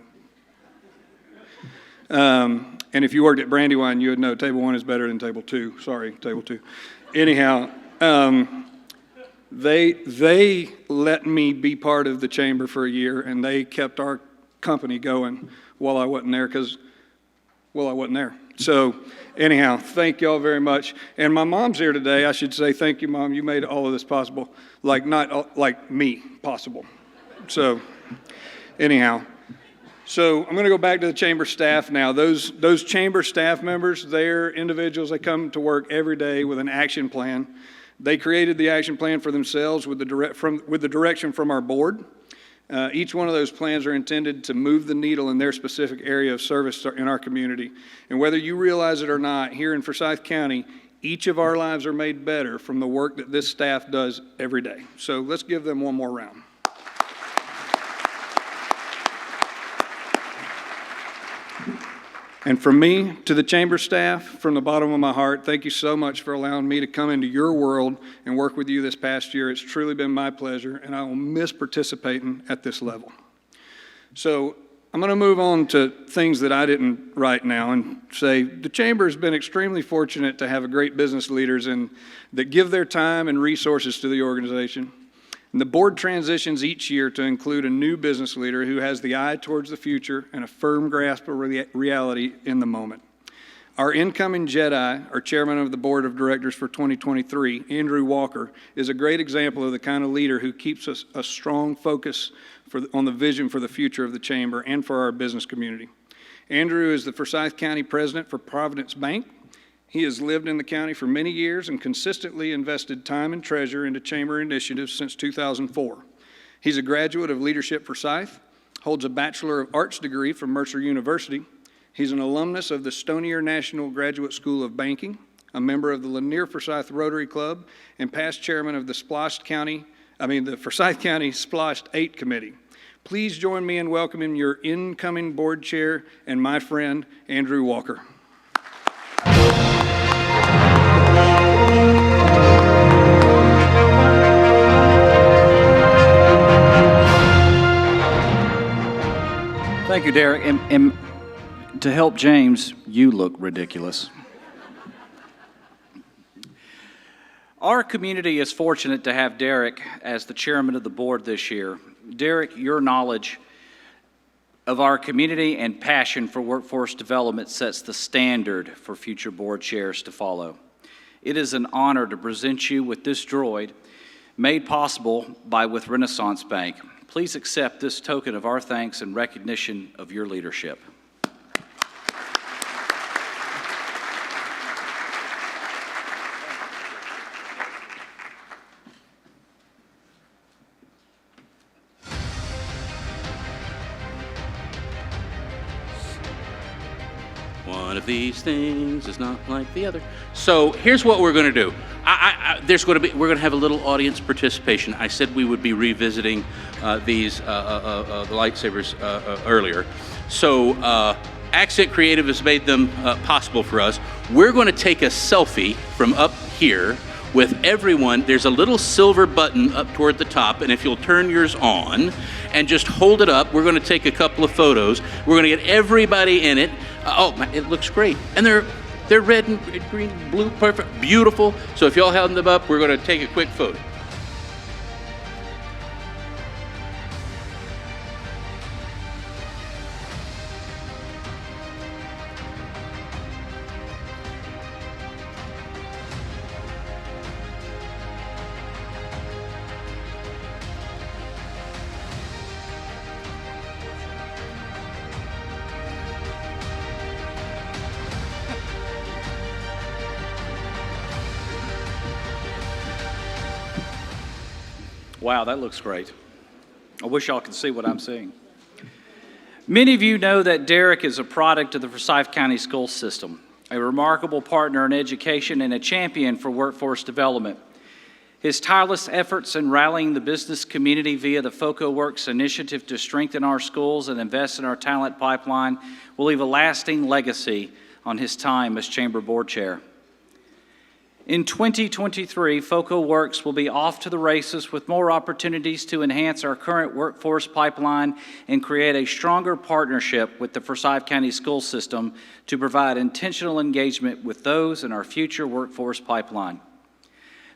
And if you worked at Brandywine, you would know Table 1 is better than Table 2. Sorry, Table 2. Anyhow, they let me be part of the chamber for a year, and they kept our company going while I wasn't there I wasn't there. So anyhow, thank y'all very much. And my mom's here today. I should say thank you, Mom. You made all of this possible, not like me possible. So anyhow. So I'm going to go back to the chamber staff now. Those chamber staff members, they're individuals that come to work every day with an action plan. They created the action plan for themselves with the direction from our board. Each one of those plans are intended to move the needle in their specific area of service in our community. And whether you realize it or not, here in Forsyth County, each of our lives are made better from the work that this staff does every day. So let's give them one more round. And from me to the chamber staff, from the bottom of my heart, thank you so much for allowing me to come into your world and work with you this past year. It's truly been my pleasure, and I will miss participating at this level. So I'm going to move on to things that I didn't write now and say the chamber has been extremely fortunate to have great business leaders that give their time and resources to the organization. And the board transitions each year to include a new business leader who has the eye towards the future and a firm grasp of reality in the moment. Our incoming Jedi, our chairman of the board of directors for 2023, Andrew Walker, is a great example of the kind of leader who keeps us a strong focus on the vision for the future of the chamber and for our business community. Andrew is the Forsyth County president for Providence Bank. He has lived in the county for many years and consistently invested time and treasure into chamber initiatives since 2004. He's a graduate of Leadership Forsyth, holds a Bachelor of Arts degree from Mercer University, He's an alumnus of the Stonier National Graduate School of Banking, a member of the Lanier Forsyth Rotary Club, and past chairman of the Forsyth County Splost 8 Committee. Please join me in welcoming your incoming board chair and my friend, Andrew Walker. Thank you, Derek. And to help James, you look ridiculous. Our community is fortunate to have Derek as the chairman of the board this year. Derek, your knowledge of our community and passion for workforce development sets the standard for future board chairs to follow. It is an honor to present you with this droid made possible with Renaissance Bank. Please accept this token of our thanks and recognition of your leadership. One of these things is not like the other. So here's what we're going to do. We're going to have a little audience participation. I said we would be revisiting the lightsabers earlier. So Accent Creative has made them possible for us. We're going to take a selfie from up here with everyone. There's a little silver button up toward the top, and if you'll turn yours on and just hold it up, we're going to take a couple of photos. We're going to get everybody in it. It looks great. And they're red and green, blue, perfect, beautiful. So if y'all held them up, we're going to take a quick photo. Wow, that looks great. I wish y'all could see what I'm seeing. Many of you know that Derek is a product of the Forsyth County school system, a remarkable partner in education and a champion for workforce development. His tireless efforts in rallying the business community via the FOCO Works initiative to strengthen our schools and invest in our talent pipeline will leave a lasting legacy on his time as Chamber Board Chair. In 2023, FOCO Works will be off to the races with more opportunities to enhance our current workforce pipeline and create a stronger partnership with the Forsyth County school system to provide intentional engagement with those in our future workforce pipeline.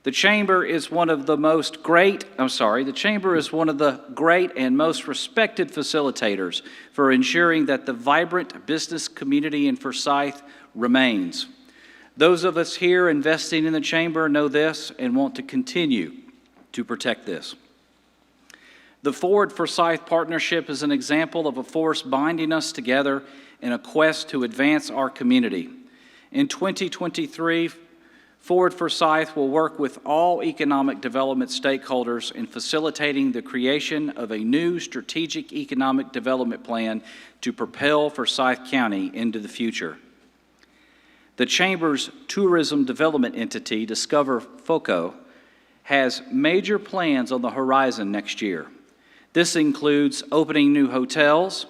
The Chamber is one of the great and most respected facilitators for ensuring that the vibrant business community in Forsyth remains. Those of us here investing in the Chamber know this and want to continue to protect this. The Ford-Forsyth partnership is an example of a force binding us together in a quest to advance our community. In 2023, Ford-Forsyth will work with all economic development stakeholders in facilitating the creation of a new strategic economic development plan to propel Forsyth County into the future. The Chamber's tourism development entity, Discover FOCO, has major plans on the horizon next year. This includes opening new hotels,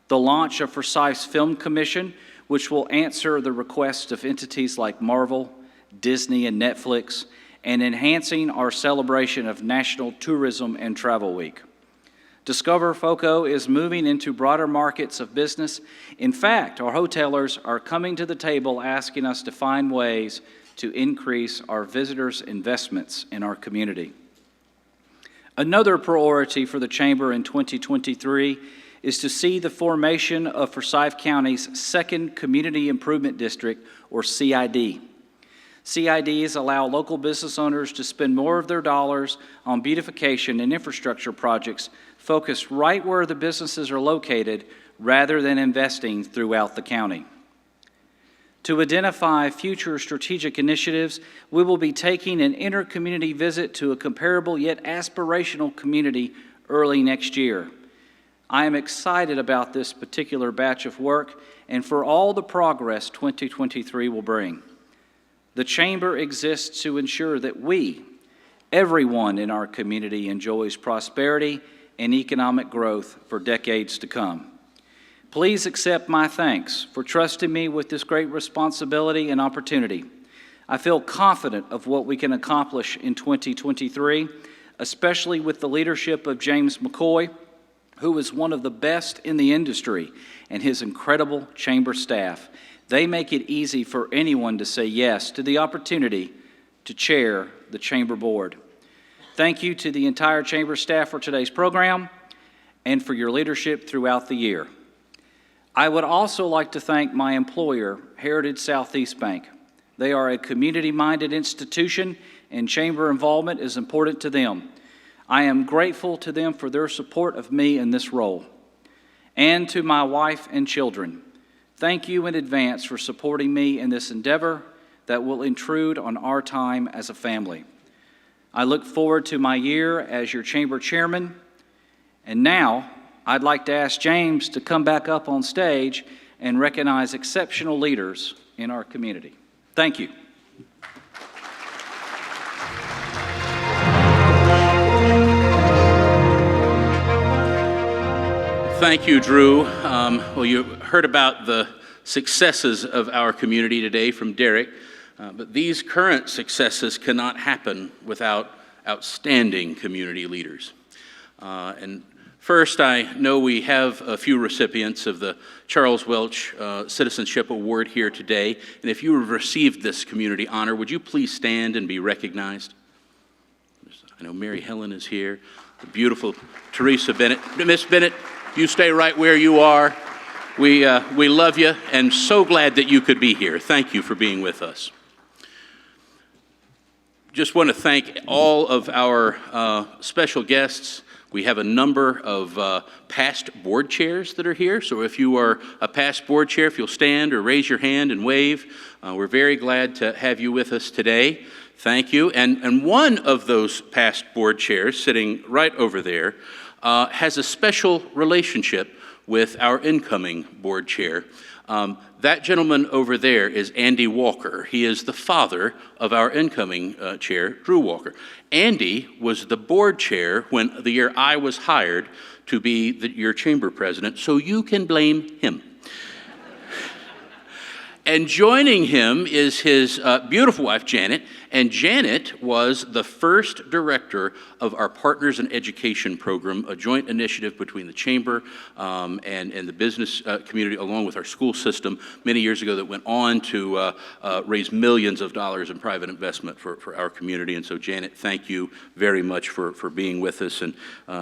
the launch of Forsyth's Film Commission, which will answer the requests of entities like Marvel, Disney, and Netflix, and enhancing our celebration of National Tourism and Travel Week. Discover FOCO is moving into broader markets of business. In fact, our hotelers are coming to the table asking us to find ways to increase our visitors' investments in our community. Another priority for the Chamber in 2023 is to see the formation of Forsyth County's second Community Improvement District, or CID. CIDs allow local business owners to spend more of their dollars on beautification and infrastructure projects focused right where the businesses are located rather than investing throughout the county. To identify future strategic initiatives, we will be taking an inter-community visit to a comparable yet aspirational community early next year. I am excited about this particular batch of work and for all the progress 2023 will bring. The Chamber exists to ensure that everyone in our community, enjoys prosperity and economic growth for decades to come. Please accept my thanks for trusting me with this great responsibility and opportunity. I feel confident of what we can accomplish in 2023, especially with the leadership of James McCoy, who is one of the best in the industry, and his incredible Chamber staff. They make it easy for anyone to say yes to the opportunity to chair the Chamber Board. Thank you to the entire Chamber staff for today's program and for your leadership throughout the year. I would also like to thank my employer, Heritage Southeast Bank. They are a community-minded institution, and Chamber involvement is important to them. I am grateful to them for their support of me in this role. And to my wife and children, thank you in advance for supporting me in this endeavor that will intrude on our time as a family. I look forward to my year as your Chamber Chairman. And now, I'd like to ask James to come back up on stage and recognize exceptional leaders in our community. Thank you. Thank you, Drew. Well, you heard about the successes of our community today from Derek, but these current successes cannot happen without outstanding community leaders. And first, I know we have a few recipients of the Charles Welch Citizenship Award here today, and if you have received this community honor, would you please stand and be recognized? I know Mary Helen is here, the beautiful Teresa Bennett. Miss Bennett, you stay right where you are. We love you and so glad that you could be here. Thank you for being with us. Just want to thank all of our special guests. We have a number of past board chairs that are here. So if you are a past board chair, if you'll stand or raise your hand and wave, we're very glad to have you with us today. Thank you. And one of those past board chairs, sitting right over there, has a special relationship with our incoming board chair. That gentleman over there is Andy Walker. He is the father of our incoming chair, Drew Walker. Andy was the board chair when the year I was hired to be your chamber president, so you can blame him. And joining him is his beautiful wife, Janet. And Janet was the first director of our Partners in Education program, a joint initiative between the Chamber and the business community, along with our school system, many years ago that went on to raise millions of dollars in private investment for our community. And so, Janet, thank you very much for being with us and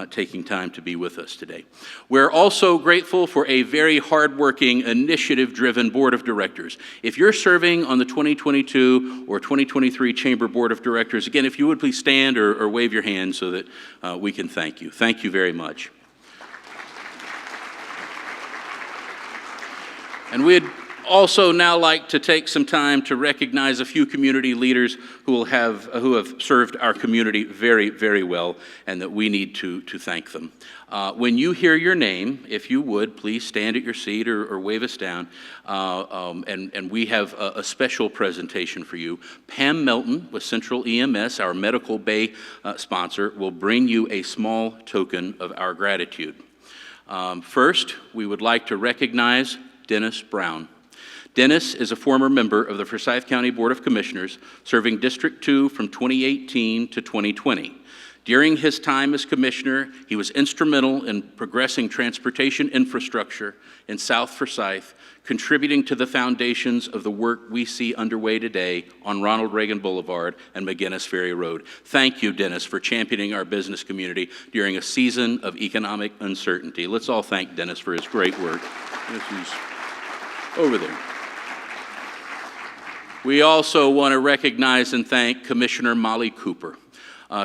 taking time to be with us today. We're also grateful for a very hardworking, initiative-driven board of directors. If you're serving on the 2022 or 2023 Chamber Board of Directors, again, if you would please stand or wave your hand so that we can thank you. Thank you very much. And we'd also now like to take some time to recognize a few community leaders who have served our community very, very well, and that we need to thank them. When you hear your name, if you would, please stand at your seat or wave us down, and we have a special presentation for you. Pam Melton with Central EMS, our Medical Bay sponsor, will bring you a small token of our gratitude. First, we would like to recognize Dennis Brown. Dennis is a former member of the Forsyth County Board of Commissioners, serving District 2 from 2018 to 2020. During his time as commissioner, he was instrumental in progressing transportation infrastructure in South Forsyth, contributing to the foundations of the work we see underway today on Ronald Reagan Boulevard and McGinnis Ferry Road. Thank you, Dennis, for championing our business community during a season of economic uncertainty. Let's all thank Dennis for his great work. He's over there. We also want to recognize and thank Commissioner Molly Cooper.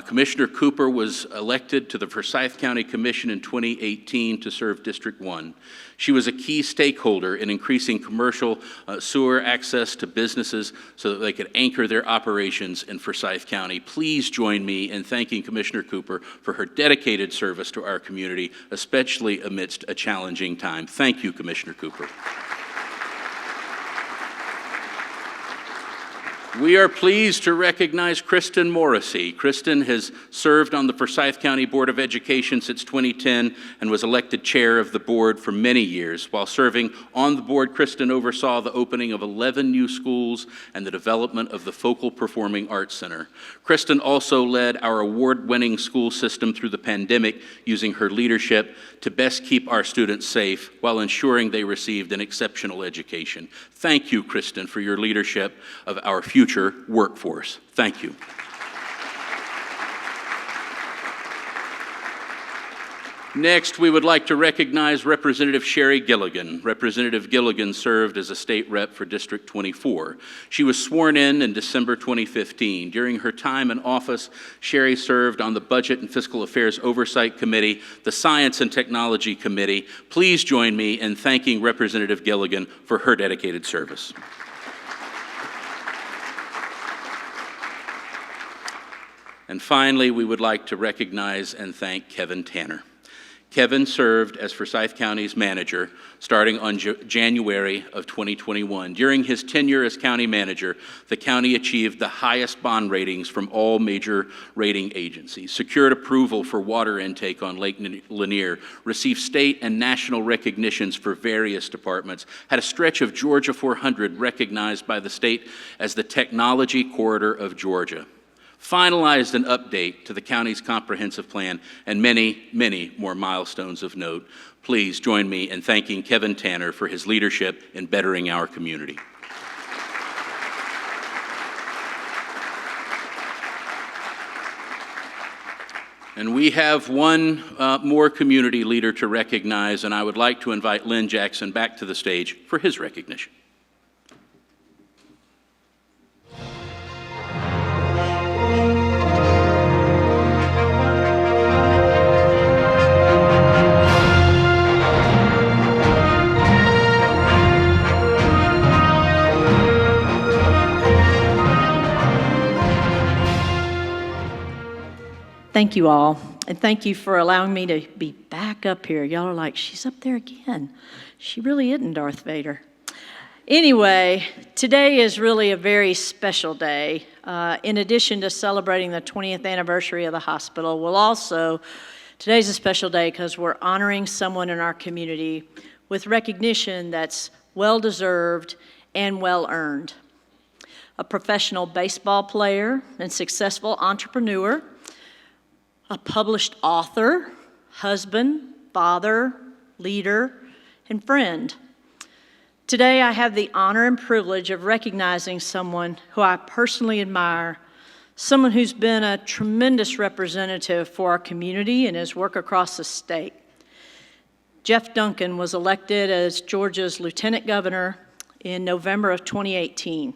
Commissioner Cooper was elected to the Forsyth County Commission in 2018 to serve District 1. She was a key stakeholder in increasing commercial sewer access to businesses so that they could anchor their operations in Forsyth County. Please join me in thanking Commissioner Cooper for her dedicated service to our community, especially amidst a challenging time. Thank you, Commissioner Cooper. We are pleased to recognize Kristen Morrissey. Kristen has served on the Forsyth County Board of Education since 2010 and was elected chair of the board for many years. While serving on the board, Kristen oversaw the opening of 11 new schools and the development of the Focal Performing Arts Center. Kristen also led our award-winning school system through the pandemic, using her leadership to best keep our students safe while ensuring they received an exceptional education. Thank you, Kristen, for your leadership of our future workforce. Thank you. Next, we would like to recognize Representative Sherry Gilligan. Representative Gilligan served as a state rep for District 24. She was sworn in December 2015. During her time in office, Sherry served on the Budget and Fiscal Affairs Oversight Committee, the Science and Technology Committee. Please join me in thanking Representative Gilligan for her dedicated service. And finally, we would like to recognize and thank Kevin Tanner. Kevin served as Forsyth County's manager starting on January of 2021. During his tenure as county manager, the county achieved the highest bond ratings from all major rating agencies, secured approval for water intake on Lake Lanier, received state and national recognitions for various departments, had a stretch of Georgia 400 recognized by the state as the Technology Corridor of Georgia, finalized an update to the county's comprehensive plan, and many, many more milestones of note. Please join me in thanking Kevin Tanner for his leadership in bettering our community. And we have one more community leader to recognize, and I would like to invite Lynn Jackson back to the stage for his recognition. Thank you all, and thank you for allowing me to be back up here. Y'all are like, she's up there again. She really isn't Darth Vader. Anyway, today is really a very special day. In addition to celebrating the 20th anniversary of the hospital, today's a special day because we're honoring someone in our community with recognition that's well-deserved and well-earned. A professional baseball player and successful entrepreneur, a published author, husband, father, leader, and friend. Today, I have the honor and privilege of recognizing someone who I personally admire, someone who's been a tremendous representative for our community and his work across the state. Jeff Duncan was elected as Georgia's Lieutenant Governor in November of 2018.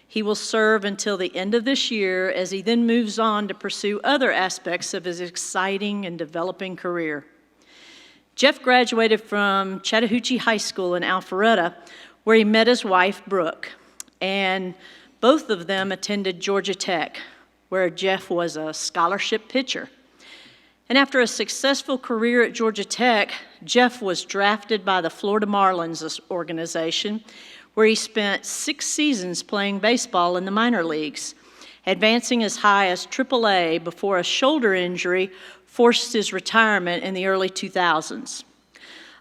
He will serve until the end of this year as he then moves on to pursue other aspects of his exciting and developing career. Jeff graduated from Chattahoochee High School in Alpharetta, where he met his wife, Brooke, and both of them attended Georgia Tech, where Jeff was a scholarship pitcher. And after a successful career at Georgia Tech, Jeff was drafted by the Florida Marlins organization, where he spent 6 seasons playing baseball in the minor leagues, advancing as high as AAA before a shoulder injury forced his retirement in the early 2000s.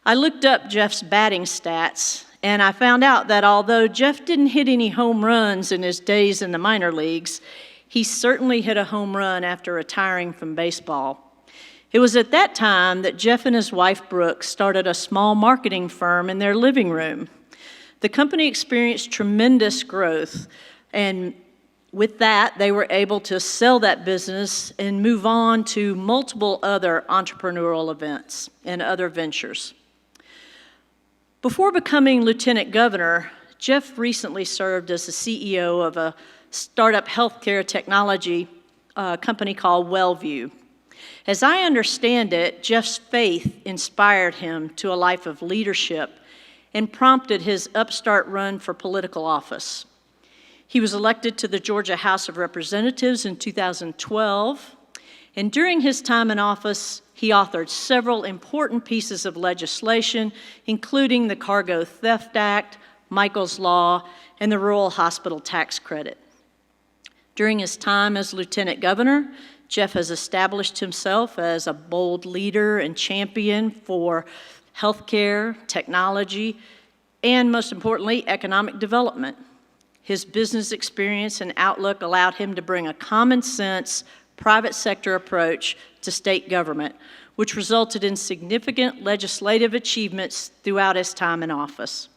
I looked up Jeff's batting stats, and I found out that although Jeff didn't hit any home runs in his days in the minor leagues, he certainly hit a home run after retiring from baseball. It was at that time that Jeff and his wife, Brooke, started a small marketing firm in their living room. The company experienced tremendous growth, and with that, they were able to sell that business and move on to multiple other entrepreneurial events and other ventures. Before becoming Lieutenant Governor, Jeff recently served as the CEO of a startup healthcare technology company called Wellview. As I understand it, Jeff's faith inspired him to a life of leadership and prompted his upstart run for political office. He was elected to the Georgia House of Representatives in 2012, and during his time in office, he authored several important pieces of legislation, including the Cargo Theft Act, Michael's Law, and the Rural Hospital Tax Credit. During his time as Lieutenant Governor, Jeff has established himself as a bold leader and champion for healthcare, technology, and most importantly, economic development. His business experience and outlook allowed him to bring a common sense, private sector approach to state government, which resulted in significant legislative achievements throughout his time in office.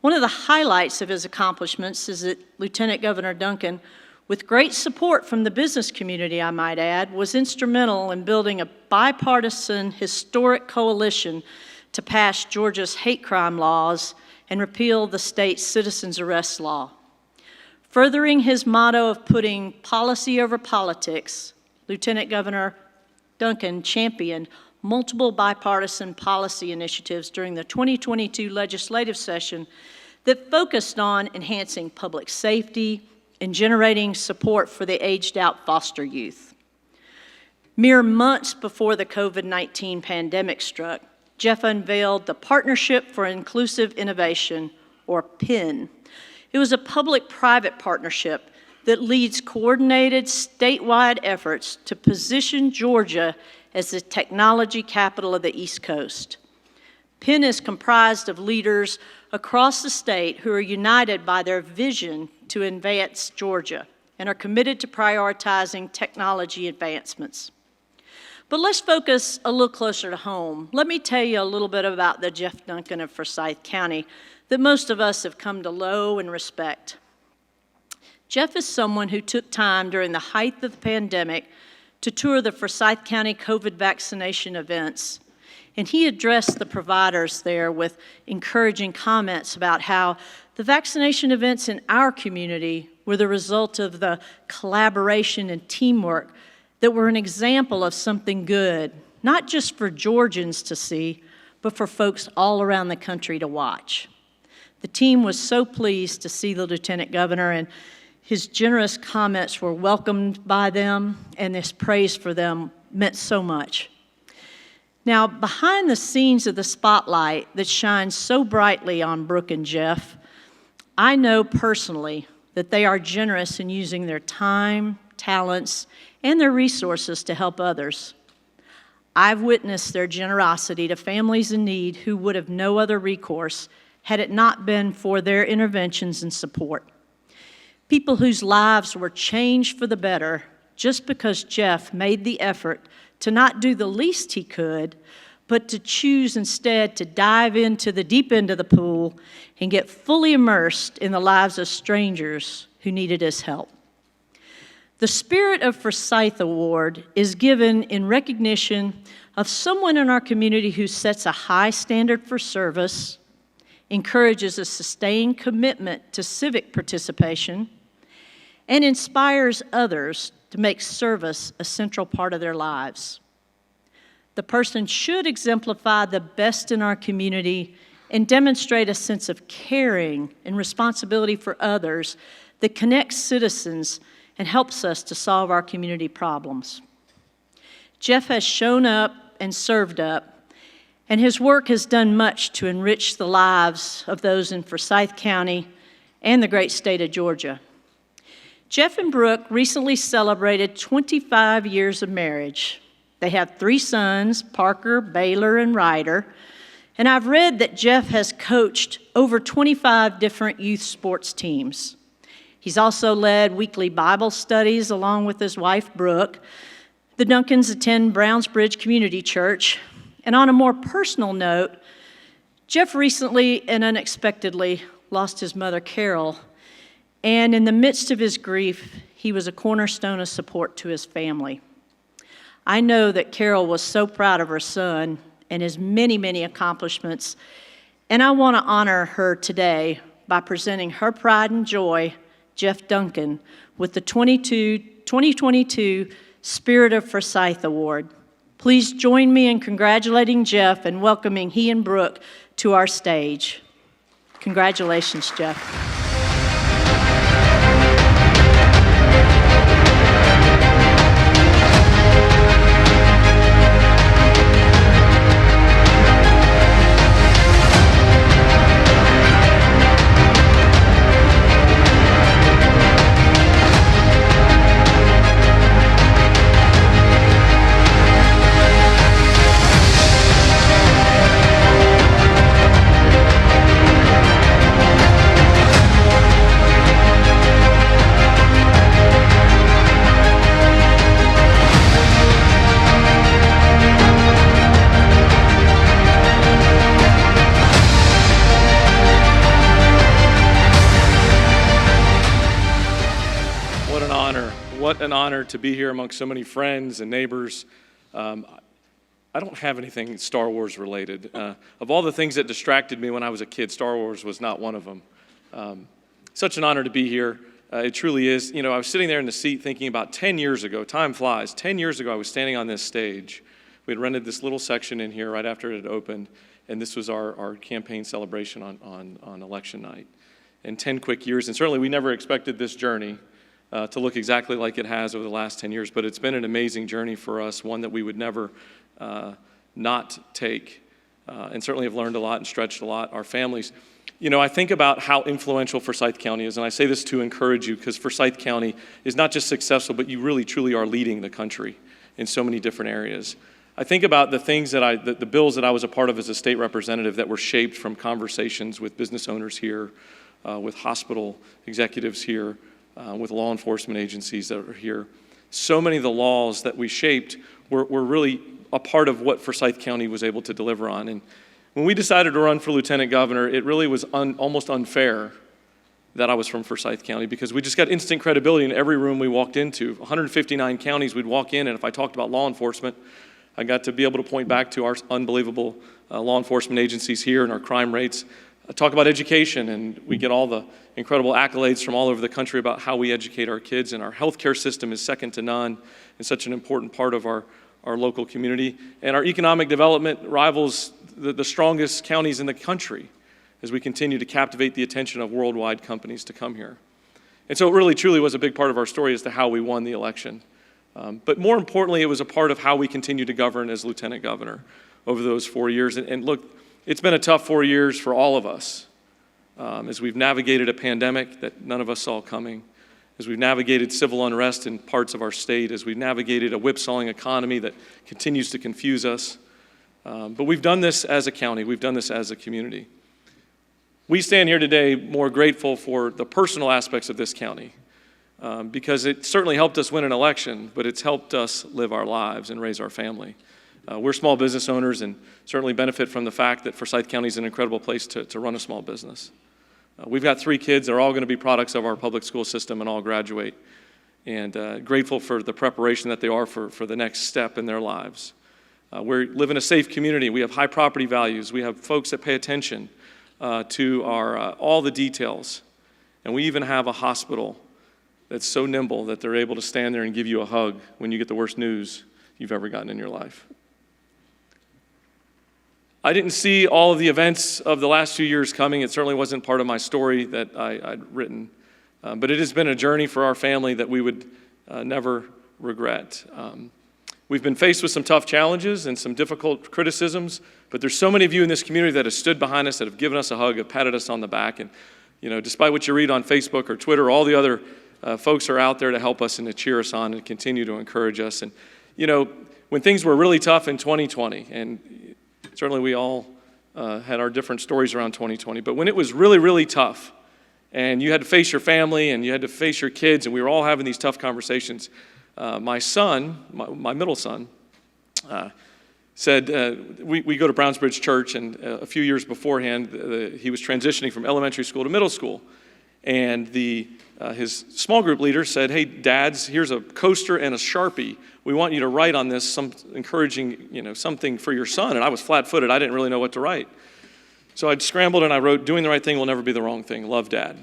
One of the highlights of his accomplishments is that Lieutenant Governor Duncan, with great support from the business community, I might add, was instrumental in building a bipartisan historic coalition to pass Georgia's hate crime laws and repeal the state's citizens arrest law. Furthering his motto of putting policy over politics, Lieutenant Governor Duncan championed multiple bipartisan policy initiatives during the 2022 legislative session that focused on enhancing public safety and generating support for the aged-out foster youth. Mere months before the COVID-19 pandemic struck, Jeff unveiled the Partnership for Inclusive Innovation, or PIN. It was a public-private partnership that leads coordinated statewide efforts to position Georgia as the technology capital of the East Coast. PIN is comprised of leaders across the state who are united by their vision to advance Georgia and are committed to prioritizing technology advancements. But let's focus a little closer to home. Let me tell you a little bit about the Jeff Duncan of Forsyth County that most of us have come to know and respect. Jeff is someone who took time during the height of the pandemic to tour the Forsyth County COVID vaccination events, and he addressed the providers there with encouraging comments about how the vaccination events in our community were the result of the collaboration and teamwork that were an example of something good, not just for Georgians to see, but for folks all around the country to watch. The team was so pleased to see the Lieutenant Governor, and his generous comments were welcomed by them, and this praise for them meant so much. Now, behind the scenes of the spotlight that shines so brightly on Brooke and Jeff, I know personally that they are generous in using their time, talents, and their resources to help others. I've witnessed their generosity to families in need who would have no other recourse had it not been for their interventions and support. People whose lives were changed for the better just because Jeff made the effort to not do the least he could, but to choose instead to dive into the deep end of the pool and get fully immersed in the lives of strangers who needed his help. The Spirit of Forsyth Award is given in recognition of someone in our community who sets a high standard for service, encourages a sustained commitment to civic participation, and inspires others to make service a central part of their lives. The person should exemplify the best in our community and demonstrate a sense of caring and responsibility for others that connects citizens and helps us to solve our community problems. Jeff has shown up and served up, and his work has done much to enrich the lives of those in Forsyth County and the great state of Georgia. Jeff and Brooke recently celebrated 25 years of marriage. They have 3 sons, Parker, Baylor, and Ryder, and I've read that Jeff has coached over 25 different youth sports teams. He's also led weekly Bible studies along with his wife, Brooke. The Duncans attend Brownsbridge Community Church. And on a more personal note, Jeff recently and unexpectedly lost his mother, Carol. And in the midst of his grief, he was a cornerstone of support to his family. I know that Carol was so proud of her son and his many, many accomplishments. And I want to honor her today by presenting her pride and joy, Jeff Duncan, with the 2022 2022 Spirit of Forsyth Award. Please join me in congratulating Jeff and welcoming he and Brooke to our stage. Congratulations, Jeff. What an honor to be here among so many friends and neighbors. I don't have anything Star Wars related. Of all the things that distracted me when I was a kid, Star Wars was not one of them. Such an honor to be here. It truly is. You know, I was sitting there in the seat thinking about 10 years ago, time flies, 10 years ago I was standing on this stage. We had rented this little section in here right after it had opened, and this was our campaign celebration on election night. And 10 quick years, and certainly we never expected this journey to look exactly like it has over the last 10 years, but it's been an amazing journey for us, one that we would never not take, and certainly have learned a lot and stretched a lot, our families. You know, I think about how influential Forsyth County is, and I say this to encourage you, because Forsyth County is not just successful, but you really, truly are leading the country in so many different areas. I think about the things that the bills that I was a part of as a state representative that were shaped from conversations with business owners here, with hospital executives here, with law enforcement agencies that are here. So many of the laws that we shaped were really a part of what Forsyth County was able to deliver on. And when we decided to run for lieutenant governor, it really was almost unfair that I was from Forsyth County, because we just got instant credibility in every room we walked into. 159 counties we'd walk in, and if I talked about law enforcement, I got to be able to point back to our unbelievable law enforcement agencies here and our crime rates. Talk about education, and we get all the incredible accolades from all over the country about how we educate our kids, and our healthcare system is second to none and such an important part of our local community. And our economic development rivals the strongest counties in the country as we continue to captivate the attention of worldwide companies to come here. And so it really truly was a big part of our story as to how we won the election. But more importantly, it was a part of how we continue to govern as lieutenant governor over those 4 years. And look, it's been a tough 4 years for all of us as we've navigated a pandemic that none of us saw coming, as we've navigated civil unrest in parts of our state, as we've navigated a whipsawing economy that continues to confuse us. But we've done this as a county. We've done this as a community. We stand here today more grateful for the personal aspects of this county because it certainly helped us win an election, but it's helped us live our lives and raise our family. We're small business owners and certainly benefit from the fact that Forsyth County is an incredible place to run a small business. We've got 3 kids. They're all going to be products of our public school system and all graduate. And grateful for the preparation that they are for the next step in their lives. We live in a safe community. We have high property values. We have folks that pay attention to all the details. And we even have a hospital that's so nimble that they're able to stand there and give you a hug when you get the worst news you've ever gotten in your life. I didn't see all of the events of the last few years coming. It certainly wasn't part of my story that I'd written. But it has been a journey for our family that we would never regret. We've been faced with some tough challenges and some difficult criticisms, but there's so many of you in this community that have stood behind us, that have given us a hug, have patted us on the back. And, you know, despite what you read on Facebook or Twitter, all the other folks are out there to help us and to cheer us on and continue to encourage us. And, you know, when things were really tough in 2020, and certainly we all had our different stories around 2020, but when it was really, really tough, and you had to face your family and you had to face your kids, and we were all having these tough conversations, my son, my middle son, said, we go to Brownsbridge Church, and a few years beforehand, he was transitioning from elementary school to middle school. And his small group leader said, hey, dads, here's a coaster and a Sharpie. We want you to write on this some encouraging, something for your son. And I was flat-footed. I didn't really know what to write. So I scrambled and I wrote, doing the right thing will never be the wrong thing. Love, Dad.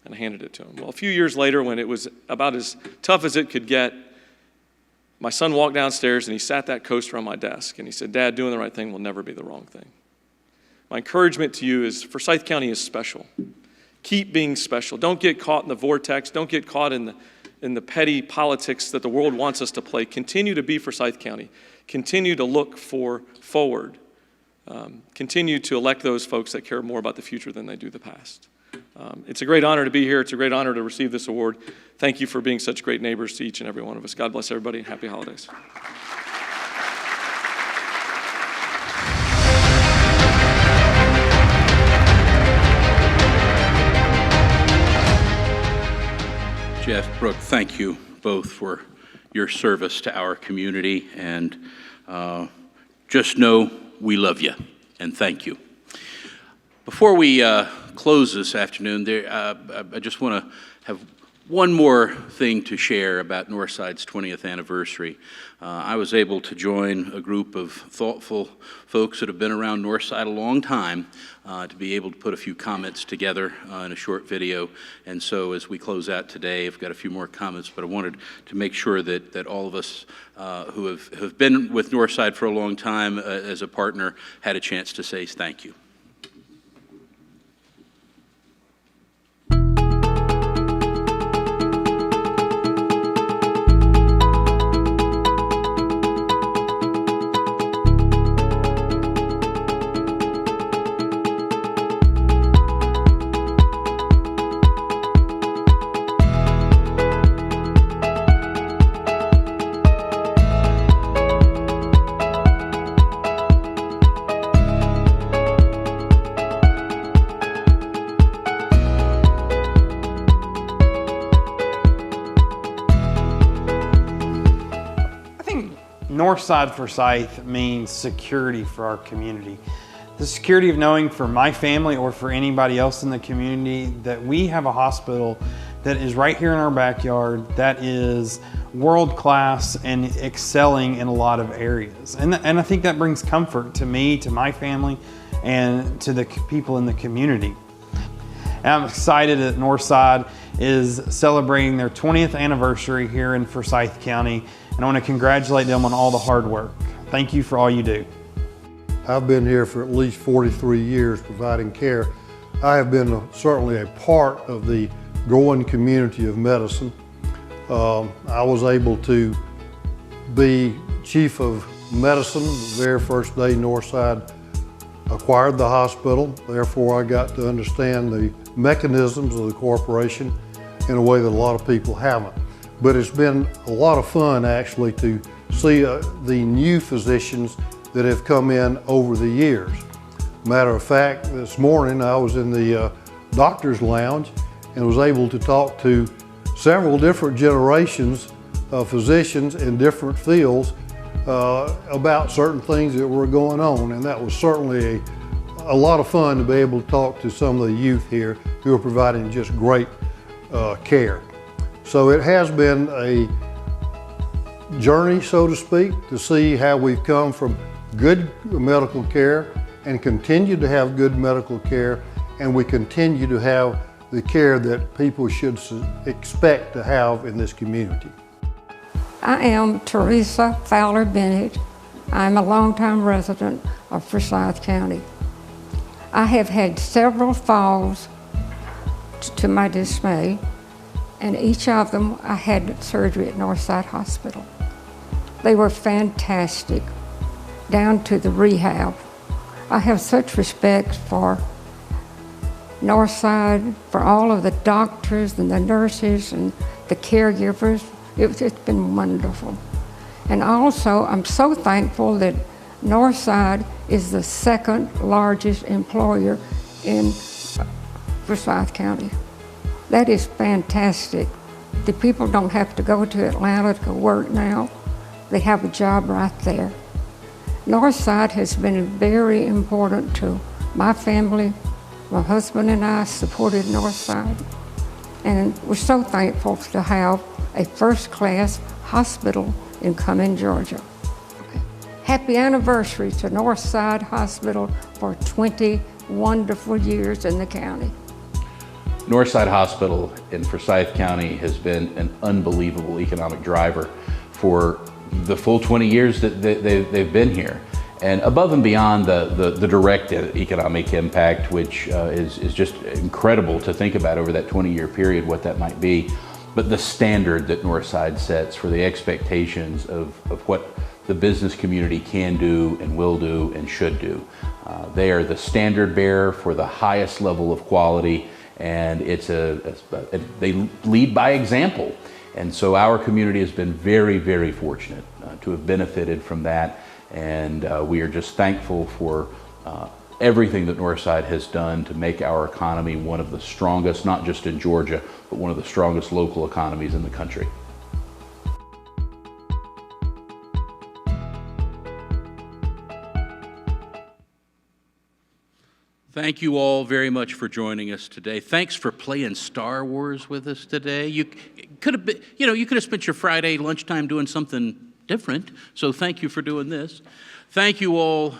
And I handed it to him. Well, a few years later, when it was about as tough as it could get, my son walked downstairs and he sat that coaster on my desk and he said, "Dad, doing the right thing will never be the wrong thing." My encouragement to you is Forsyth County is special. Keep being special. Don't get caught in the vortex. Don't get caught in the petty politics that the world wants us to play. Continue to be Forsyth County. Continue to look forward. Continue to elect those folks that care more about the future than they do the past. It's a great honor to be here. It's a great honor to receive this award. Thank you for being such great neighbors to each and every one of us. God bless everybody, and happy holidays. Jeff, Brooke, thank you both for your service to our community, and just know we love you, and thank you. Before we close this afternoon, I just want to have one more thing to share about Northside's 20th anniversary. I was able to join a group of thoughtful folks that have been around Northside a long time to be able to put a few comments together in a short video. And so as we close out today, I've got a few more comments, but I wanted to make sure that all of us who have been with Northside for a long time as a partner had a chance to say thank you. Northside Forsyth means security for our community. The security of knowing for my family or for anybody else in the community that we have a hospital that is right here in our backyard that is world-class and excelling in a lot of areas. And I think that brings comfort to me, to my family, and to the people in the community. And I'm excited that Northside is celebrating their 20th anniversary here in Forsyth County, and I want to congratulate them on all the hard work. Thank you for all you do. I've been here for at least 43 years providing care. I have been certainly a part of the growing community of medicine. I was able to be chief of medicine the very first day Northside acquired the hospital. Therefore, I got to understand the mechanisms of the corporation in a way that a lot of people haven't. But it's been a lot of fun actually to see the new physicians that have come in over the years. Matter of fact, this morning I was in the doctor's lounge and was able to talk to several different generations of physicians in different fields about certain things that were going on, and that was certainly a lot of fun to be able to talk to some of the youth here who are providing just great care. So it has been a journey, so to speak, to see how we've come from good medical care and continue to have good medical care, and we continue to have the care that people should expect to have in this community. I am Teresa Fowler Bennett. I'm a longtime resident of Forsyth County. I have had several falls to my dismay, and each of them I had surgery at Northside Hospital. They were fantastic, down to the rehab. I have such respect for Northside, for all of the doctors and the nurses and the caregivers. It's been wonderful. And also, I'm so thankful that Northside is the second largest employer in Forsyth County. That is fantastic. The people don't have to go to Atlanta to work now. They have a job right there. Northside has been very important to my family. My husband and I supported Northside, and we're so thankful to have a first-class hospital in Cumming, Georgia. Happy anniversary to Northside Hospital for 20 wonderful years in the county. Northside Hospital in Forsyth County has been an unbelievable economic driver for the full 20 years that they've been here. And above and beyond the direct economic impact, which is just incredible to think about over that 20-year period, what that might be, but the standard that Northside sets for the expectations of what the business community can do and will do and should do. They are the standard bearer for the highest level of quality, and they lead by example. And so our community has been very, very fortunate to have benefited from that. And we are just thankful for everything that Northside has done to make our economy one of the strongest, not just in Georgia, but one of the strongest local economies in the country. Thank you all very much for joining us today. Thanks for playing Star Wars with us today. You could have spent your Friday lunchtime doing something different, so thank you for doing this. Thank you all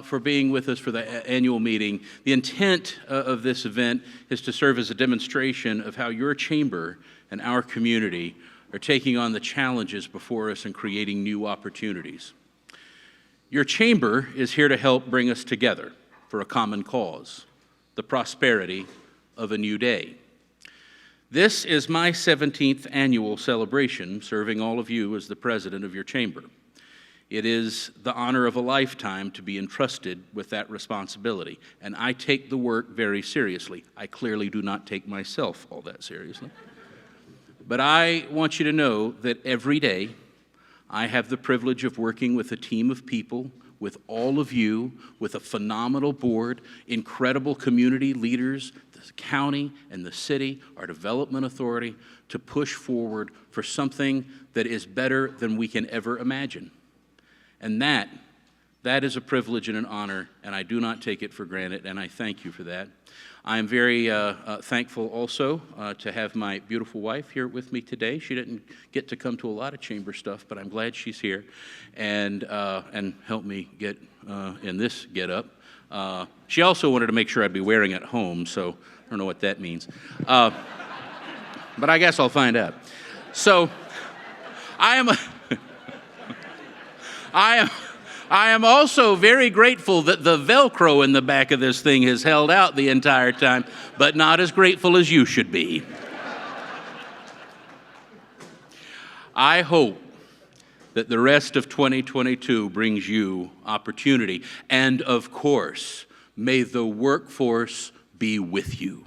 for being with us for the annual meeting. The intent of this event is to serve as a demonstration of how your chamber and our community are taking on the challenges before us and creating new opportunities. Your chamber is here to help bring us together for a common cause, the prosperity of a new day. This is my 17th annual celebration, serving all of you as the president of your chamber. It is the honor of a lifetime to be entrusted with that responsibility, and I take the work very seriously. I clearly do not take myself all that seriously. But I want you to know that every day I have the privilege of working with a team of people, with all of you, with a phenomenal board, incredible community leaders, the county and the city, our development authority, to push forward for something that is better than we can ever imagine. And that is a privilege and an honor, and I do not take it for granted, and I thank you for that. I am very thankful also to have my beautiful wife here with me today. She didn't get to come to a lot of chamber stuff, but I'm glad she's here and help me get in this get-up. She also wanted to make sure I'd be wearing it home, so I don't know what that means. But I guess I'll find out. So I am also very grateful that the Velcro in the back of this thing has held out the entire time, but not as grateful as you should be. I hope that the rest of 2022 brings you opportunity, and of course, may the workforce be with you.